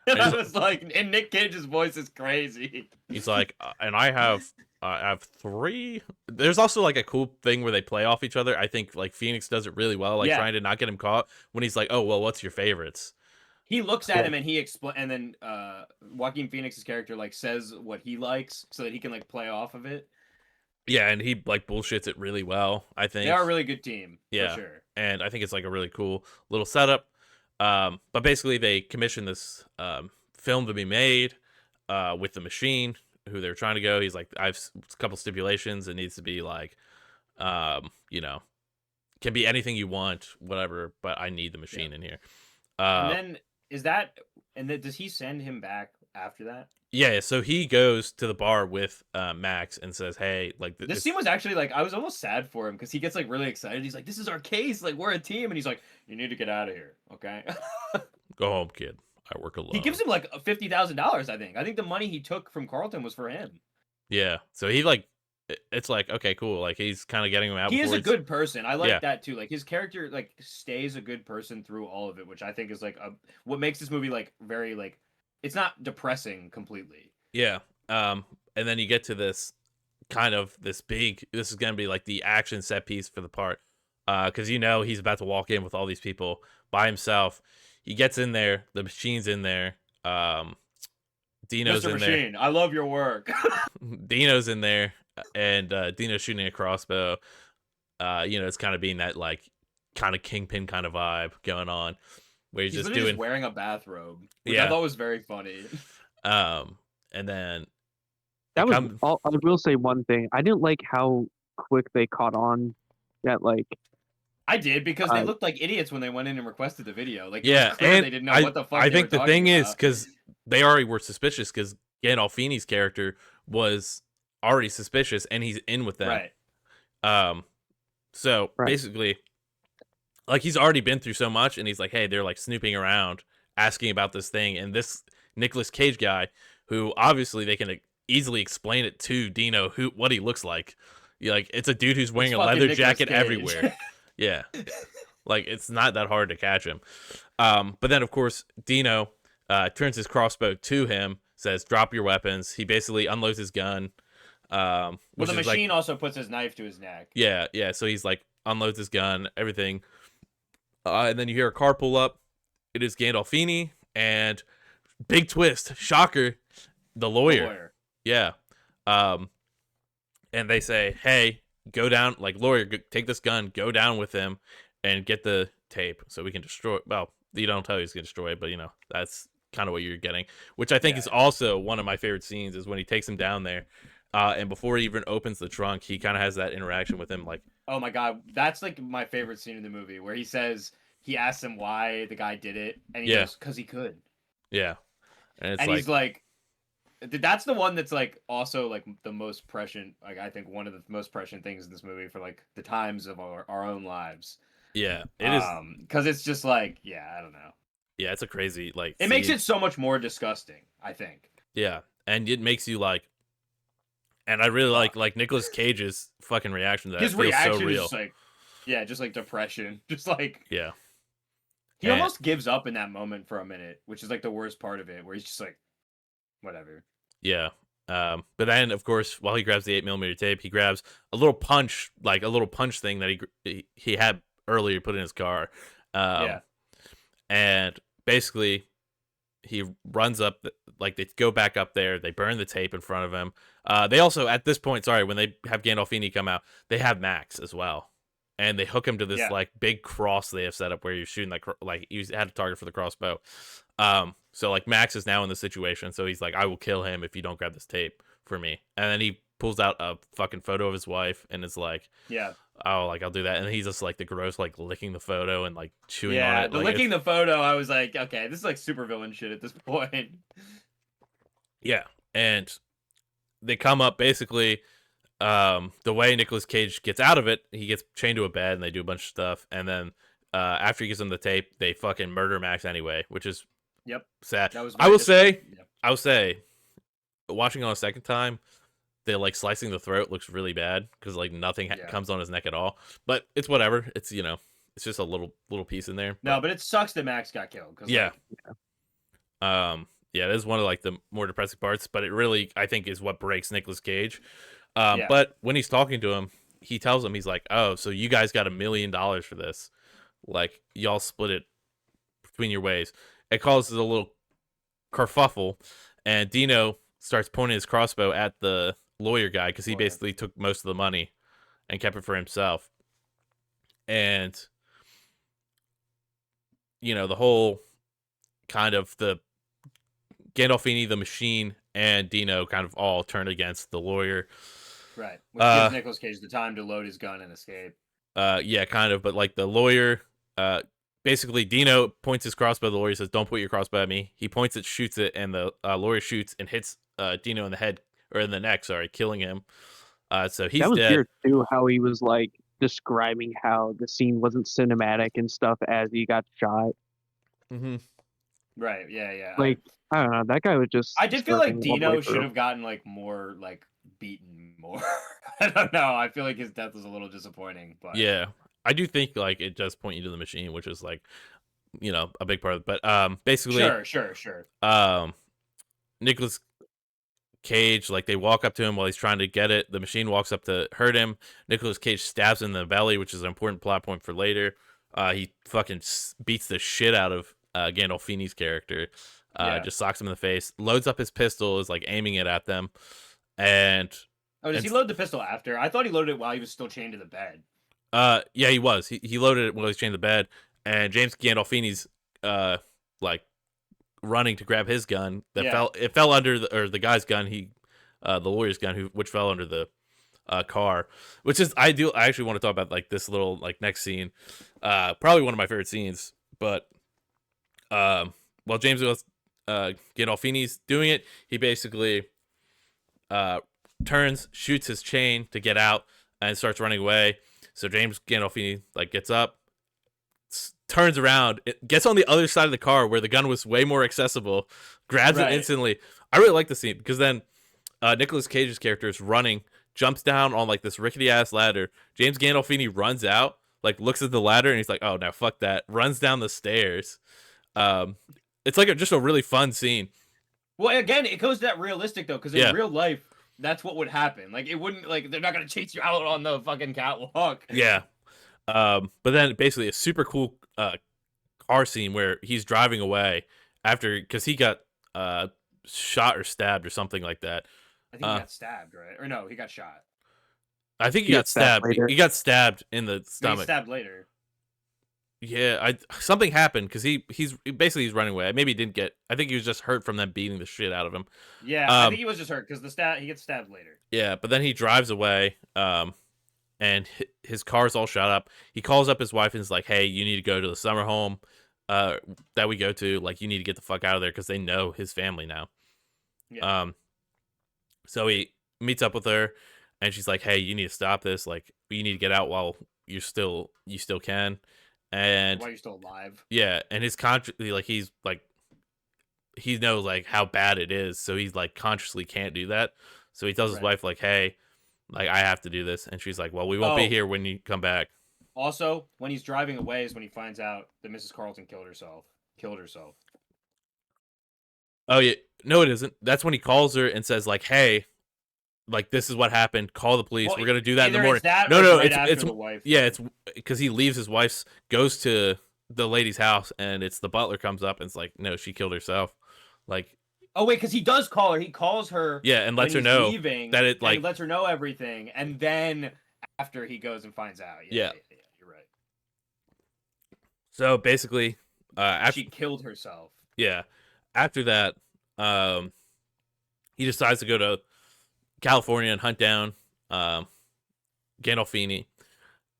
Speaker 2: And I was like, and Nick Cage's voice is crazy.
Speaker 1: He's like, and I have 3. There's also like a cool thing where they play off each other. I think like Phoenix does it really well, like
Speaker 2: Yeah.
Speaker 1: trying to not get him caught when he's like, "Oh well, what's your favorites?"
Speaker 2: He looks at him and he and then Joaquin Phoenix's character like says what he likes so that he can like play off of it.
Speaker 1: Yeah, and he like bullshits it really well. I think
Speaker 2: They are a really good team.
Speaker 1: Yeah.
Speaker 2: For sure.
Speaker 1: And I think it's like a really cool little setup. But basically, they commissioned this film to be made with the machine who they're trying to go. He's like, I have a couple stipulations. It needs to be like, can be anything you want, whatever. But I need the machine in here.
Speaker 2: And then does he send him back after that?
Speaker 1: Yeah, so he goes to the bar with Max and says, "Hey, like
Speaker 2: this scene was actually like I was almost sad for him because he gets like really excited. He's like, "This is our case. Like we're a team," and he's like, "You need to get out of here, okay?"
Speaker 1: Go home, kid. I work alone."
Speaker 2: He gives him like $50,000. I think the money he took from Carlton was for him.
Speaker 1: Yeah, so he like, it's like, okay, cool. Like he's kind of getting him out.
Speaker 2: He is a good person. I like
Speaker 1: Yeah.
Speaker 2: that too. Like his character like stays a good person through all of it, which I think is like what makes this movie like very like it's not depressing completely.
Speaker 1: Yeah. And then you get to this kind of this is going to be like the action set piece for the part. Because he's about to walk in with all these people by himself. He gets in there. The machine's in there. Dino's
Speaker 2: Mr.
Speaker 1: in
Speaker 2: Machine, I love your work.
Speaker 1: there. Dino's in there. And Dino's shooting a crossbow. It's kind of being that like kind of Kingpin kind of vibe going on. Where he's just
Speaker 2: just wearing a bathrobe, which
Speaker 1: Yeah.
Speaker 2: I thought was very funny.
Speaker 1: And then
Speaker 3: That was all. I will say one thing. I didn't like how quick they caught on that, like,
Speaker 2: I did because they looked like idiots when they went in and requested the video. Like, it
Speaker 1: yeah,
Speaker 2: was clear
Speaker 1: and
Speaker 2: they didn't know what the fuck.
Speaker 1: I
Speaker 2: they
Speaker 1: think
Speaker 2: were
Speaker 1: the thing
Speaker 2: talking
Speaker 1: is
Speaker 2: about.
Speaker 1: because they already were suspicious because Gandolfini's character was already suspicious and he's in with them.
Speaker 2: Right.
Speaker 1: So basically, like he's already been through so much, and he's like, hey, they're like snooping around, asking about this thing, and this Nicolas Cage guy, who obviously they can easily explain it to Dino what he looks like. Like it's a dude who's wearing a leather jacket everywhere. Yeah, like it's not that hard to catch him. But then of course Dino turns his crossbow to him, says, "Drop your weapons." He basically unloads his gun.
Speaker 2: Well, the machine also puts his knife to his neck.
Speaker 1: Yeah. So he's like unloads his gun, everything, and then you hear a car pull up. It is Gandolfini, and big twist, shocker, the lawyer. Yeah. And they say, "Hey, go down, like lawyer, take this gun, go down with him, and get the tape so we can destroy." Well, you don't tell you he's gonna destroy it, but that's kind of what you're getting, which I think is also one of my favorite scenes is when he takes him down there. And before he even opens the trunk, he kind of has that interaction with him, like,
Speaker 2: oh my god, that's like my favorite scene in the movie where he asks him why the guy did it, and he goes, "'Cause he could."
Speaker 1: Yeah, and
Speaker 2: he's like, that's the one that's like also like the most prescient. Like I think one of the most prescient things in this movie for like the times of our own lives.
Speaker 1: Yeah, it is
Speaker 2: because it's just like I don't know.
Speaker 1: Yeah, it's a crazy like.
Speaker 2: It makes it so much more disgusting, I think.
Speaker 1: Yeah, and it makes you like. And I really like Nicolas Cage's fucking reaction to that.
Speaker 2: His reaction
Speaker 1: so real.
Speaker 2: is just like, just like depression, just like
Speaker 1: He
Speaker 2: almost gives up in that moment for a minute, which is like the worst part of it, where he's just like, whatever.
Speaker 1: Yeah. But then, of course, while he grabs the 8mm tape, he grabs a little punch, like a little punch thing that he had earlier put in his car.
Speaker 2: Yeah.
Speaker 1: Um, and basically, he runs up, like they go back up there, they burn the tape in front of him. They also, at this point, sorry, when they have Gandolfini come out, they have Max as well. And they hook him to this
Speaker 2: Yeah.
Speaker 1: like big cross they have set up where you're shooting like he had a target for the crossbow. So like Max is now in the situation, so he's like, I will kill him if you don't grab this tape for me. And then he pulls out a fucking photo of his wife and is like,
Speaker 2: Yeah.
Speaker 1: oh, like I'll do that. And he's just like the gross, like licking the photo and like chewing on
Speaker 2: Yeah.
Speaker 1: it.
Speaker 2: The
Speaker 1: Like
Speaker 2: licking the photo, I was like, okay, this is like supervillain shit at this point.
Speaker 1: yeah, and they come up basically. The way Nicolas Cage gets out of it, he gets chained to a bed and they do a bunch of stuff, and then after he gives them the tape, they fucking murder Max anyway, which is
Speaker 2: Yep.
Speaker 1: sad.
Speaker 2: That was
Speaker 1: I will say,
Speaker 2: yeah.
Speaker 1: watching on a second time, they like slicing the throat looks really bad because like nothing
Speaker 2: Yeah.
Speaker 1: comes on his neck at all. But it's whatever. It's it's just a little piece in there.
Speaker 2: No, but it sucks that Max got killed.
Speaker 1: Yeah.
Speaker 2: Like,
Speaker 1: yeah, it is one of like the more depressing parts, but it really I think is what breaks Nicolas Cage.
Speaker 2: Yeah.
Speaker 1: But when he's talking to him, he tells him, he's like, oh, so you guys got $1 million for this. Like, y'all split it between your ways. It causes a little kerfuffle, and Dino starts pointing his crossbow at the lawyer guy because he basically took most of the money and kept it for himself. And, the whole kind of the Gandolfini, the machine, and Dino kind of all turn against the lawyer.
Speaker 2: Right. Which gives Nicolas Cage the time to load his gun and escape.
Speaker 1: Yeah, kind of. But like the lawyer, basically Dino points his crossbow. The lawyer says, "Don't point your crossbow at me." He points it, shoots it, and the lawyer shoots and hits Dino in the head or in the neck. Sorry, killing him. So he's
Speaker 3: That was
Speaker 1: dead.
Speaker 3: weird too, how he was like describing how the scene wasn't cinematic and stuff as he got shot.
Speaker 1: Mm-hmm.
Speaker 2: Right. Yeah. Yeah.
Speaker 3: Like I don't know, that guy was just.
Speaker 2: I did feel like
Speaker 3: slurping all the way
Speaker 2: Dino
Speaker 3: through.
Speaker 2: should have gotten like more like beaten more. I don't know. I feel like his death was a little disappointing. But
Speaker 1: Yeah, I do think like it does point you to the machine, which is like a big part of it. But basically,
Speaker 2: sure.
Speaker 1: Nicolas Cage, like they walk up to him while he's trying to get it. The machine walks up to hurt him. Nicolas Cage stabs him in the belly, which is an important plot point for later. He fucking beats the shit out of Gandolfini's character. Just socks him in the face. Loads up his pistol, is like aiming it at them. And
Speaker 2: does he load the pistol after? I thought he loaded it while he was still chained to the bed.
Speaker 1: Yeah, he was. He loaded it while he was chained to the bed, and James Gandolfini's like running to grab his gun it fell under the guy's gun, the lawyer's gun, which fell under the car, which is I actually want to talk about like this little like next scene, probably one of my favorite scenes. But while James Gandolfini's doing it, he basically turns, shoots his chain to get out, and starts running away. So James Gandolfini like gets up, turns around, gets on the other side of the car where the gun was way more accessible, grabs it instantly. I really like the scene because then Nicolas Cage's character is running, jumps down on like this rickety ass ladder. James Gandolfini runs out, like looks at the ladder, and he's like, "Oh, now fuck that!" Runs down the stairs. It's like just a really fun scene.
Speaker 2: Well, again, it goes to that realistic though, because in real life, that's what would happen. Like it wouldn't like they're not gonna chase you out on the fucking catwalk.
Speaker 1: Yeah. But then basically a super cool car scene where he's driving away because he got shot or stabbed or something like that.
Speaker 2: I think he got stabbed, right? Or no, he got shot.
Speaker 1: I think he got stabbed. He got stabbed in the stomach.
Speaker 2: He stabbed later.
Speaker 1: Yeah, something happened because he's running away. Maybe he didn't get. I think he was just hurt from them beating the shit out of him.
Speaker 2: Yeah, I think he was just hurt because he gets stabbed later.
Speaker 1: Yeah, but then he drives away. And his car's all shot up. He calls up his wife and is like, "Hey, you need to go to the summer home that we go to. Like, you need to get the fuck out of there," because they know his family now.
Speaker 2: Yeah.
Speaker 1: So he meets up with her, and she's like, "Hey, you need to stop this. Like, you need to get out while you still can." And
Speaker 2: while you're still alive.
Speaker 1: Yeah, and his he's like, he knows like how bad it is, so he's like consciously can't do that. So he tells his wife like, "Hey, like I have to do this," and she's like, "Well, we won't be here when you come back."
Speaker 2: Also, when he's driving away is when he finds out that Mrs. Carlton killed herself.
Speaker 1: Oh yeah, no, it isn't. That's when he calls her and says like, "Hey, like this is what happened. Call the police.
Speaker 2: Well,
Speaker 1: We're gonna do that in the
Speaker 2: either it's
Speaker 1: morning."
Speaker 2: that or
Speaker 1: No,
Speaker 2: it's
Speaker 1: no,
Speaker 2: right
Speaker 1: it's
Speaker 2: after the wife
Speaker 1: yeah,
Speaker 2: thing.
Speaker 1: it's because he leaves his wife's, goes to the lady's house, and it's the butler comes up and it's like, "No, she killed herself." Like,
Speaker 2: Oh wait, because he does call her. He calls her
Speaker 1: yeah, and
Speaker 2: when
Speaker 1: lets her
Speaker 2: he's
Speaker 1: know
Speaker 2: leaving,
Speaker 1: that it
Speaker 2: and he
Speaker 1: like,
Speaker 2: lets her know everything, and then after he goes and finds out,
Speaker 1: yeah.
Speaker 2: you're right.
Speaker 1: So basically, after
Speaker 2: She killed herself.
Speaker 1: yeah, after that, um, he decides to go to California and hunt down um Gandolfini,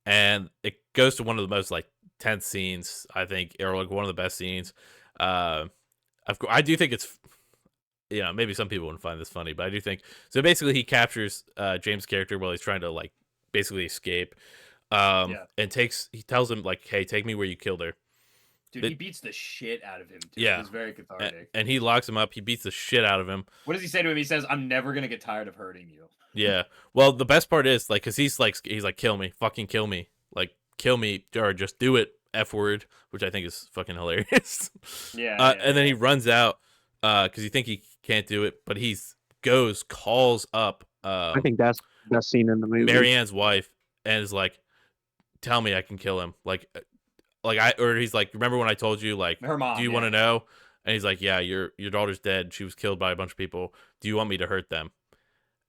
Speaker 1: and it goes to one of the most like tense scenes, I think, or like one of the best scenes. Uh, of course, I do think it's, maybe some people wouldn't find this funny, but I do think so. Basically, he captures James' character while he's trying to like basically escape,
Speaker 2: Yeah,
Speaker 1: and he tells him like, "Hey, take me where you killed her."
Speaker 2: dude, he
Speaker 1: That
Speaker 2: beats the shit out of him too. It
Speaker 1: Yeah,
Speaker 2: was very cathartic.
Speaker 1: and he locks him up. He beats the shit out of him.
Speaker 2: What does he say to him? He says, "I'm never gonna get tired of hurting you."
Speaker 1: Yeah. Well, the best part is like, cause he's like, kill me, fucking kill me, like kill me, or just do it, f word, which I think is fucking hilarious.
Speaker 2: Yeah,
Speaker 1: And then he runs out, cause you think he can't do it, but calls up,
Speaker 3: I think that's the best scene in the movie.
Speaker 1: Marianne's wife, and is like, tell me I can kill him, or he's like, remember when I told you, like,
Speaker 2: her
Speaker 1: do
Speaker 2: mom.
Speaker 1: you want to
Speaker 2: Yeah.
Speaker 1: know? And he's like, yeah, your daughter's dead. She was killed by a bunch of people. Do you want me to hurt them?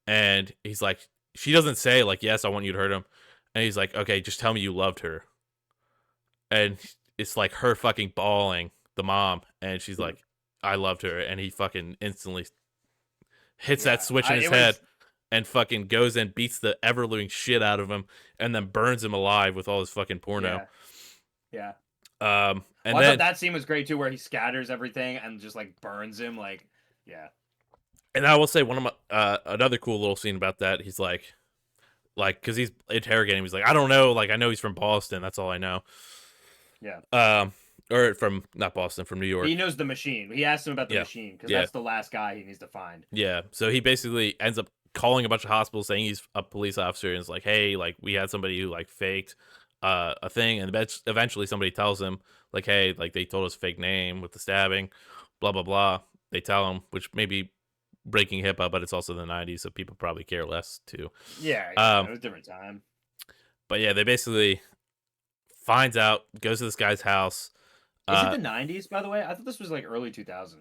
Speaker 1: And he's like, she doesn't say like, yes, I want you to hurt him. And he's like, okay, just tell me you loved her. And it's like her fucking bawling, the mom, and she's like, I loved her. And he fucking instantly hits that switch in his head and fucking goes and beats the ever living shit out of him, and then burns him alive with all his fucking porno.
Speaker 2: Yeah.
Speaker 1: And
Speaker 2: I
Speaker 1: then
Speaker 2: thought that scene was great too, where he scatters everything and just like burns him. Like, yeah.
Speaker 1: and I will say one of my another cool little scene about that. He's like, because he's interrogating him. He's like, I don't know. Like, I know he's from Boston. That's all I know.
Speaker 2: Yeah.
Speaker 1: Or from not Boston, from New York.
Speaker 2: He knows the machine. He asked him about the
Speaker 1: Yeah.
Speaker 2: machine because
Speaker 1: Yeah.
Speaker 2: that's the last guy he needs to find.
Speaker 1: Yeah. So he basically ends up calling a bunch of hospitals saying he's a police officer, and it's like, hey, like we had somebody who like faked a thing, and eventually somebody tells him like, hey, like they told us a fake name with the stabbing, blah blah blah. They tell him, which may be breaking HIPAA, but it's also the 90s, so people probably care less too.
Speaker 2: Yeah, it was a different time.
Speaker 1: But yeah, they basically finds out, goes to this guy's house.
Speaker 2: Is it the 90s, by the way? I thought this was like early 2000s.
Speaker 3: I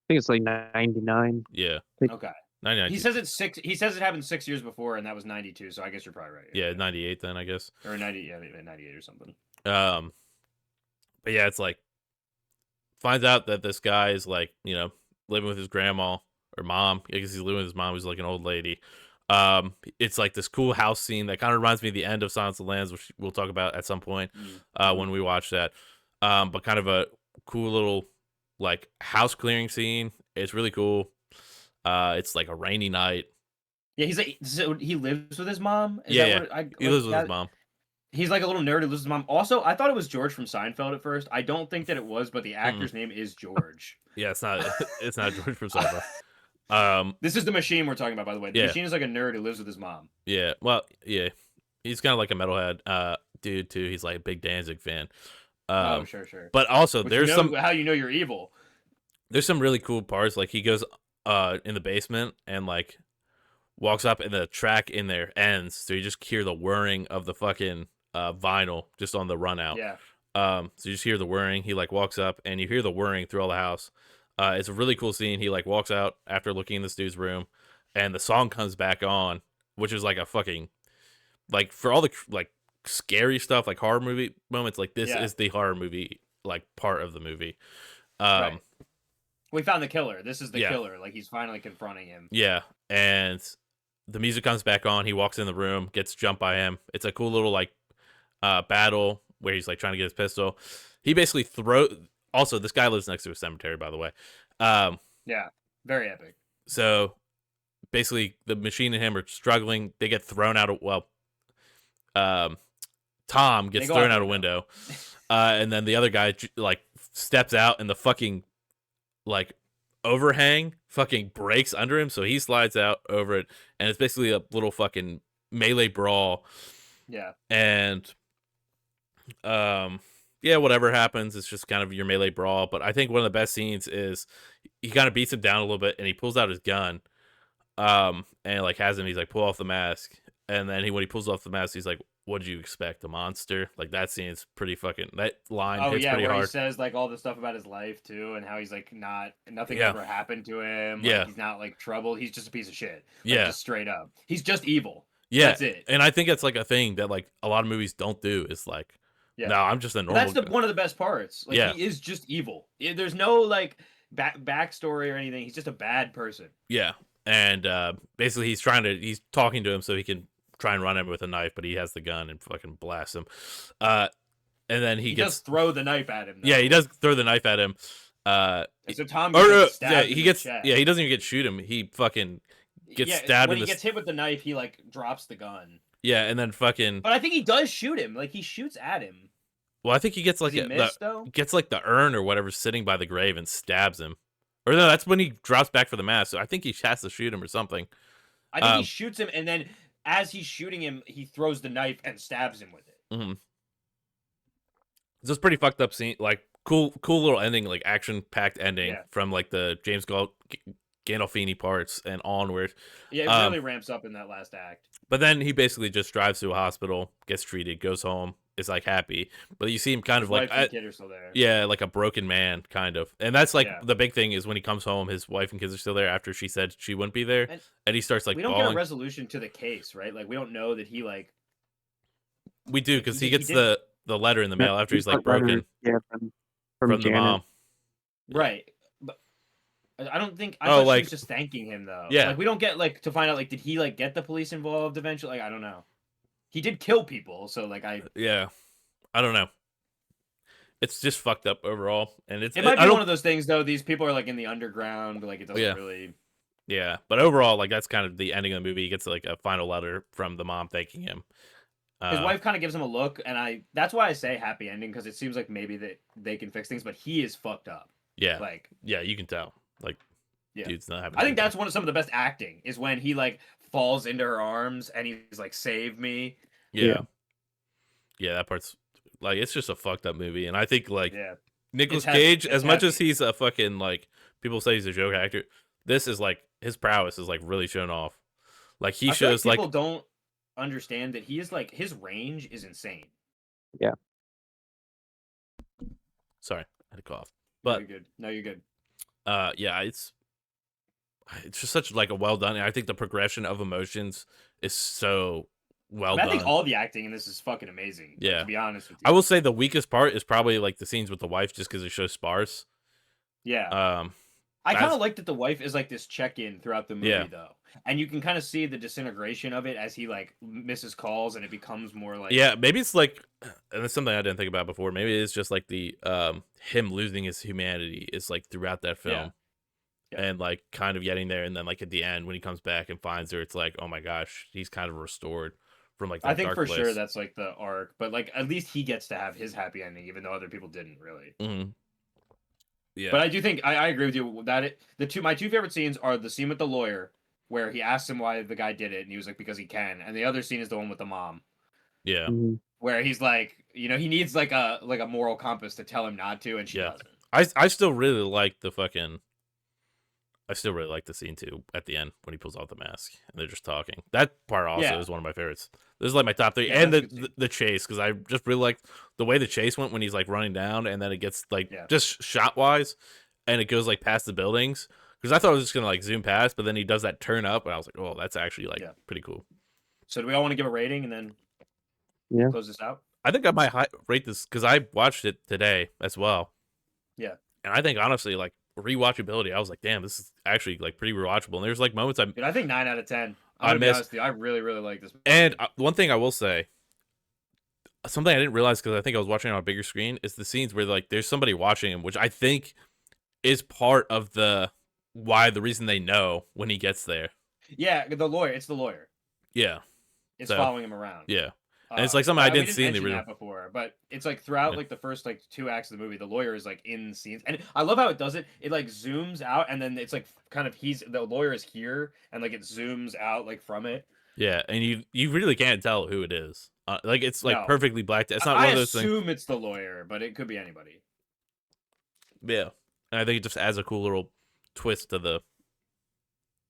Speaker 3: think it's like 99.
Speaker 1: Yeah.
Speaker 2: Okay.
Speaker 1: 99.
Speaker 2: He says it's 6. He says it happened 6 years before, and that was 92. So I guess you're probably right.
Speaker 1: Yeah, 98 then, I guess.
Speaker 2: Or 90. Yeah, 98 or something.
Speaker 1: But yeah, it's like finds out that this guy is like, living with his grandma or mom. I guess he's living with his mom, who's like an old lady. It's like this cool house scene that kind of reminds me of the end of Silence of the Lambs, which we'll talk about at some point when we watch that. But kind of a cool little like house clearing scene. It's really cool. It's like a rainy night.
Speaker 2: Yeah, he's like, so he lives with his mom.
Speaker 1: He lives with his mom.
Speaker 2: He's like a little nerd who lives with his mom. Also, I thought it was George from Seinfeld at first. I don't think that it was, but the actor's name is George.
Speaker 1: Yeah, it's not. It's not George from Seinfeld.
Speaker 2: This is the machine we're talking about, by the way. The machine is like a nerd who lives with his mom.
Speaker 1: Yeah, well, yeah, he's kind of like a metalhead dude too. He's like a big Danzig fan.
Speaker 2: Sure.
Speaker 1: But also, there's
Speaker 2: how you know you're evil.
Speaker 1: There's some really cool parts. Like he goes in the basement and like walks up, and the track in there ends, so you just hear the whirring of the fucking vinyl just on the run out.
Speaker 2: Yeah.
Speaker 1: So you just hear the whirring. He like walks up, and you hear the whirring through all the house. It's a really cool scene. He like walks out after looking in this dude's room, and the song comes back on, which is like a fucking, like, for all the like scary stuff, like horror movie moments, like this is the horror movie like part of the movie.
Speaker 2: Right. We found the killer. This is the killer. Like, he's finally confronting him.
Speaker 1: Yeah, and the music comes back on. He walks in the room, gets jumped by him. It's a cool little like battle where he's like trying to get his pistol. He basically Also, this guy lives next to a cemetery, by the way.
Speaker 2: Yeah, very epic.
Speaker 1: So basically, the machine and him are struggling. They get thrown out of Tom gets thrown out a window, and then the other guy like steps out, and the fucking like overhang fucking breaks under him, so he slides out over it, and it's basically a little fucking melee brawl.
Speaker 2: Yeah.
Speaker 1: And yeah, whatever happens, it's just kind of your melee brawl. But I think one of the best scenes is he kind of beats him down a little bit, and he pulls out his gun, and like has him. He's like, pull off the mask, and then when he pulls off the mask, he's like, "What'd you expect, a monster?" Like that scene's pretty fucking. That line
Speaker 2: Oh
Speaker 1: hits
Speaker 2: yeah,
Speaker 1: pretty
Speaker 2: where he
Speaker 1: hard.
Speaker 2: says like all the stuff about his life too, and how he's like nothing
Speaker 1: Yeah,
Speaker 2: ever happened to him. Like
Speaker 1: yeah,
Speaker 2: he's not like troubled. He's just a piece of shit. Like
Speaker 1: yeah,
Speaker 2: just straight up. He's just evil.
Speaker 1: yeah.
Speaker 2: That's it.
Speaker 1: And I think that's like a thing that like a lot of movies don't do. Is like,
Speaker 2: Yeah.
Speaker 1: no, I'm just a
Speaker 2: But that's
Speaker 1: normal
Speaker 2: the
Speaker 1: guy.
Speaker 2: one of the best parts. Like
Speaker 1: Yeah,
Speaker 2: he is just evil. There's no like backstory or anything. He's just a bad person.
Speaker 1: yeah. And basically, he's talking to him so he can try and run him with a knife, but he has the gun and fucking blasts him. Uh, and then he
Speaker 2: He does
Speaker 1: gets,
Speaker 2: throw the knife at him
Speaker 1: yeah, he
Speaker 2: though.
Speaker 1: does throw the knife at him.
Speaker 2: And so Tom
Speaker 1: Or
Speaker 2: gets like
Speaker 1: yeah,
Speaker 2: stabbed in
Speaker 1: he
Speaker 2: the
Speaker 1: gets,
Speaker 2: chest.
Speaker 1: yeah, he doesn't even get shoot him. He fucking gets
Speaker 2: Yeah,
Speaker 1: stabbed
Speaker 2: when
Speaker 1: in
Speaker 2: he
Speaker 1: the,
Speaker 2: gets hit with the knife, he like drops the gun.
Speaker 1: yeah, and then fucking,
Speaker 2: But I think he does shoot him. Like he shoots at him.
Speaker 1: well, I think he gets
Speaker 2: Does
Speaker 1: like
Speaker 2: he miss though?
Speaker 1: gets like the urn or whatever sitting by the grave and stabs him. Or no, that's when he drops back for the mask. So I think he has to shoot him or something.
Speaker 2: I think he shoots him, and then as he's shooting him, he throws the knife and stabs him with it.
Speaker 1: Mhm. It's just pretty fucked up scene, like cool little ending, like action packed ending
Speaker 2: Yeah.
Speaker 1: from like the Gandolfini parts and onward.
Speaker 2: Yeah, it really ramps up in that last act.
Speaker 1: But then he basically just drives to a hospital, gets treated, goes home, is like happy. But you see him kind
Speaker 2: His
Speaker 1: of like,
Speaker 2: wife and kid are still there.
Speaker 1: yeah, like a broken man, kind of. And that's like
Speaker 2: Yeah.
Speaker 1: the big thing is when he comes home, his wife and kids are still there after she said she wouldn't be there,
Speaker 2: And
Speaker 1: he starts like
Speaker 2: we don't get a
Speaker 1: bawling.
Speaker 2: resolution to the case, right? Like we don't know that he like
Speaker 1: We do
Speaker 2: like,
Speaker 1: because
Speaker 2: he
Speaker 1: he
Speaker 2: did-
Speaker 1: gets
Speaker 2: he did-
Speaker 1: the letter in the mail after he's like
Speaker 3: Letter,
Speaker 1: broken
Speaker 3: yeah, from
Speaker 1: the
Speaker 3: Janet.
Speaker 1: mom.
Speaker 2: right. But I don't think I
Speaker 1: Oh,
Speaker 2: thought
Speaker 1: like-
Speaker 2: she was just thanking him though.
Speaker 1: Yeah.
Speaker 2: Like we don't get like to find out like did he like get the police involved eventually? Like I don't know. He did kill people, so like
Speaker 1: Yeah, I don't know. It's just fucked up overall, and
Speaker 2: it might
Speaker 1: I
Speaker 2: be
Speaker 1: don't,
Speaker 2: one of those things though. These people are like in the underground, like it doesn't
Speaker 1: Yeah.
Speaker 2: really.
Speaker 1: yeah. But overall, like that's kind of the ending of the movie. He gets like a final letter from the mom thanking him.
Speaker 2: His wife kind of gives him a look, and that's why I say happy ending because it seems like maybe that they can fix things, but he is fucked up.
Speaker 1: yeah,
Speaker 2: Like
Speaker 1: yeah, you can tell. Like,
Speaker 2: Yeah.
Speaker 1: dude's not happy.
Speaker 2: I think that's some of the best acting is when he like falls into her arms and he's like, "Save me."
Speaker 1: yeah, yeah. That part's like it's just a fucked up movie, and I think like
Speaker 2: Yeah,
Speaker 1: Nicolas
Speaker 2: It's heavy.
Speaker 1: Cage,
Speaker 2: It's
Speaker 1: as much
Speaker 2: heavy.
Speaker 1: as he's a fucking like people say he's a joke actor, this is like his prowess is like really shown off. Like he
Speaker 2: I feel
Speaker 1: shows
Speaker 2: like
Speaker 1: like
Speaker 2: people don't understand that he is like his range is insane.
Speaker 1: sorry, I had a cough,
Speaker 2: No,
Speaker 1: but
Speaker 2: you're good. No, you're good.
Speaker 1: yeah, it's just such like a well done. And I think the progression of emotions is so well
Speaker 2: I
Speaker 1: done.
Speaker 2: think all the acting in this is fucking amazing. like,
Speaker 1: Yeah.
Speaker 2: to be honest with you.
Speaker 1: I will say the weakest part is probably like the scenes with the wife, just because it shows sparse.
Speaker 2: Yeah, I kind
Speaker 1: that's-
Speaker 2: of like that the wife is like this check-in throughout the movie
Speaker 1: Yeah.
Speaker 2: though, and you can kind of see the disintegration of it as he like misses calls and it becomes more like
Speaker 1: Yeah, maybe it's like, and it's something I didn't think about before. Maybe it's just like the him losing his humanity is like throughout that film,
Speaker 2: Yeah.
Speaker 1: and like kind of getting there, and then like at the end when he comes back and finds her, it's like, oh my gosh, he's kind of restored from like that
Speaker 2: I think
Speaker 1: dark
Speaker 2: for
Speaker 1: place.
Speaker 2: sure that's like the arc, but like at least he gets to have his happy ending, even though other people didn't really.
Speaker 1: Mhm. Yeah,
Speaker 2: But I do think I agree with you that my two favorite scenes are the scene with the lawyer where he asks him why the guy did it, and he was like because he can, and the other scene is the one with the mom
Speaker 1: yeah,
Speaker 3: Mhm.
Speaker 2: where he's like, he needs like a moral compass to tell him not to, and she
Speaker 1: Yeah.
Speaker 2: doesn't.
Speaker 1: I still really like the fucking. I still really like the scene too at the end when he pulls off the mask and they're just talking. That part also
Speaker 2: Yeah.
Speaker 1: is one of my favorites. This is like my top 3,
Speaker 2: Yeah,
Speaker 1: and
Speaker 2: that's a good scene.
Speaker 1: the chase because I just really like the way the chase went when he's like running down and then it gets like
Speaker 2: Yeah.
Speaker 1: just shot wise and it goes like past the buildings because I thought it was just gonna like zoom past, but then he does that turn up and I was like, oh, that's actually like
Speaker 2: Yeah.
Speaker 1: pretty cool.
Speaker 2: So do we all want to give a rating and then
Speaker 3: Yeah.
Speaker 2: close this out?
Speaker 1: I think I might rate this because I watched it today as well.
Speaker 2: Yeah.
Speaker 1: And I think honestly, like rewatchability, I was like, damn, this is actually like pretty rewatchable. And there's like moments
Speaker 2: Dude, I think 9 out of 10.
Speaker 1: I
Speaker 2: I'm gonna be
Speaker 1: missed-
Speaker 2: honest with you, I really, really like this movie.
Speaker 1: And one thing I will say, something I didn't realize because I think I was watching it on a bigger screen, is the scenes where like there's somebody watching him, which I think is part of the reason they know when he gets there.
Speaker 2: Yeah, the lawyer. It's the lawyer.
Speaker 1: Yeah,
Speaker 2: It's
Speaker 1: So,
Speaker 2: following him around.
Speaker 1: yeah. And it's like something I
Speaker 2: we
Speaker 1: didn't see in the
Speaker 2: mention
Speaker 1: original.
Speaker 2: that before, but it's like throughout
Speaker 1: Yeah.
Speaker 2: like the first like 2 acts of the movie, the lawyer is like in scenes, and I love how it does it. It like zooms out, and then it's like kind of the lawyer is here, and like it zooms out like from it.
Speaker 1: Yeah, and you really can't tell who it is. Like it's like
Speaker 2: No.
Speaker 1: perfectly blacked. It's not
Speaker 2: I
Speaker 1: one of those things.
Speaker 2: assume it's the lawyer, but it could be anybody.
Speaker 1: Yeah, and I think it just adds a cool little twist to the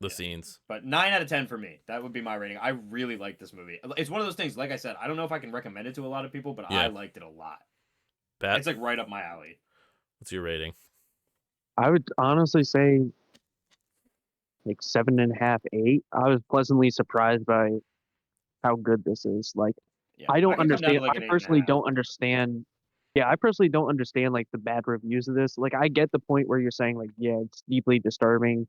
Speaker 2: Yeah.
Speaker 1: scenes.
Speaker 2: But 9 out of 10 for me. That would be my rating. I really like this movie. It's one of those things, like I said, I don't know if I can recommend it to a lot of people, but I
Speaker 1: Yeah.
Speaker 2: liked it a lot.
Speaker 1: Pat,
Speaker 2: It's like right up my alley.
Speaker 1: what's your rating?
Speaker 3: I would honestly say like 7.5, 8. I was pleasantly surprised by how good this is. Like,
Speaker 2: Yeah.
Speaker 3: I
Speaker 2: I
Speaker 3: don't
Speaker 2: could come down
Speaker 3: understand.
Speaker 2: to like
Speaker 3: I
Speaker 2: an
Speaker 3: personally
Speaker 2: 8.5.
Speaker 3: don't understand. Yeah, I personally don't understand like the bad reviews of this. Like, I get the point where you're saying like, yeah, it's deeply disturbing,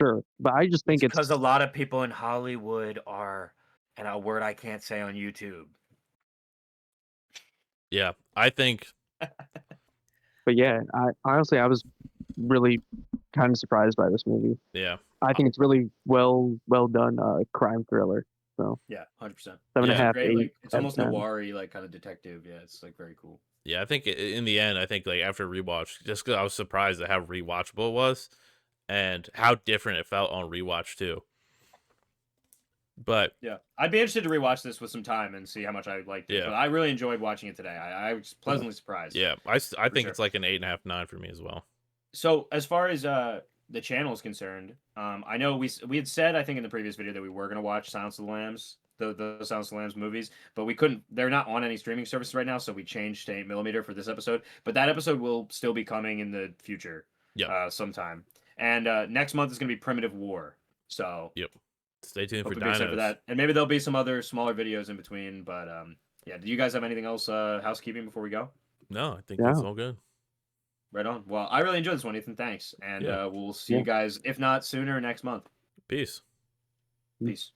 Speaker 3: sure, but I just think
Speaker 2: It's because a
Speaker 3: it's.
Speaker 2: lot of people in Hollywood are, and a word I can't say on YouTube.
Speaker 1: Yeah, I think.
Speaker 3: But yeah, I honestly I was really kind of surprised by this movie.
Speaker 1: Yeah,
Speaker 3: I think it's really well done crime thriller. So
Speaker 2: Yeah, 100%.
Speaker 3: seven and
Speaker 1: Yeah.
Speaker 3: a half,
Speaker 2: Great,
Speaker 3: 8
Speaker 2: like it's
Speaker 3: out of
Speaker 2: almost
Speaker 3: 10.
Speaker 2: noir like kind of detective. Yeah, it's like very cool.
Speaker 1: yeah. I think in the end, I think like after rewatch, just because I was surprised at how rewatchable it was, and how different it felt on rewatch too. But
Speaker 2: Yeah, I'd be interested to rewatch this with some time and see how much I liked it.
Speaker 1: yeah,
Speaker 2: But I really enjoyed watching it today. I was pleasantly surprised.
Speaker 1: yeah, I
Speaker 2: For
Speaker 1: think
Speaker 2: sure.
Speaker 1: it's like an 8.5, 9 for me as well.
Speaker 2: So as far as the channel is concerned, I know we had said I think in the previous video that we were gonna watch Silence of the Lambs, the Silence of the Lambs movies, but we couldn't. They're not on any streaming services right now, so we changed to 8mm for this episode. But that episode will still be coming in the future,
Speaker 1: Yep.
Speaker 2: sometime. And next month is gonna be Primitive War. So
Speaker 1: Yep. Stay tuned
Speaker 2: hope
Speaker 1: for
Speaker 2: to be excited for
Speaker 1: dinos.
Speaker 2: that. And maybe there'll be some other smaller videos in between. But yeah. Do you guys have anything else housekeeping before we go?
Speaker 1: No, I think
Speaker 3: Yeah,
Speaker 1: that's all good.
Speaker 2: Right on. Well, I really enjoyed this one, Ethan. Thanks. And
Speaker 1: Yeah.
Speaker 2: we'll see
Speaker 3: yeah.
Speaker 2: you guys, if not sooner, next month.
Speaker 1: Peace.
Speaker 2: Peace.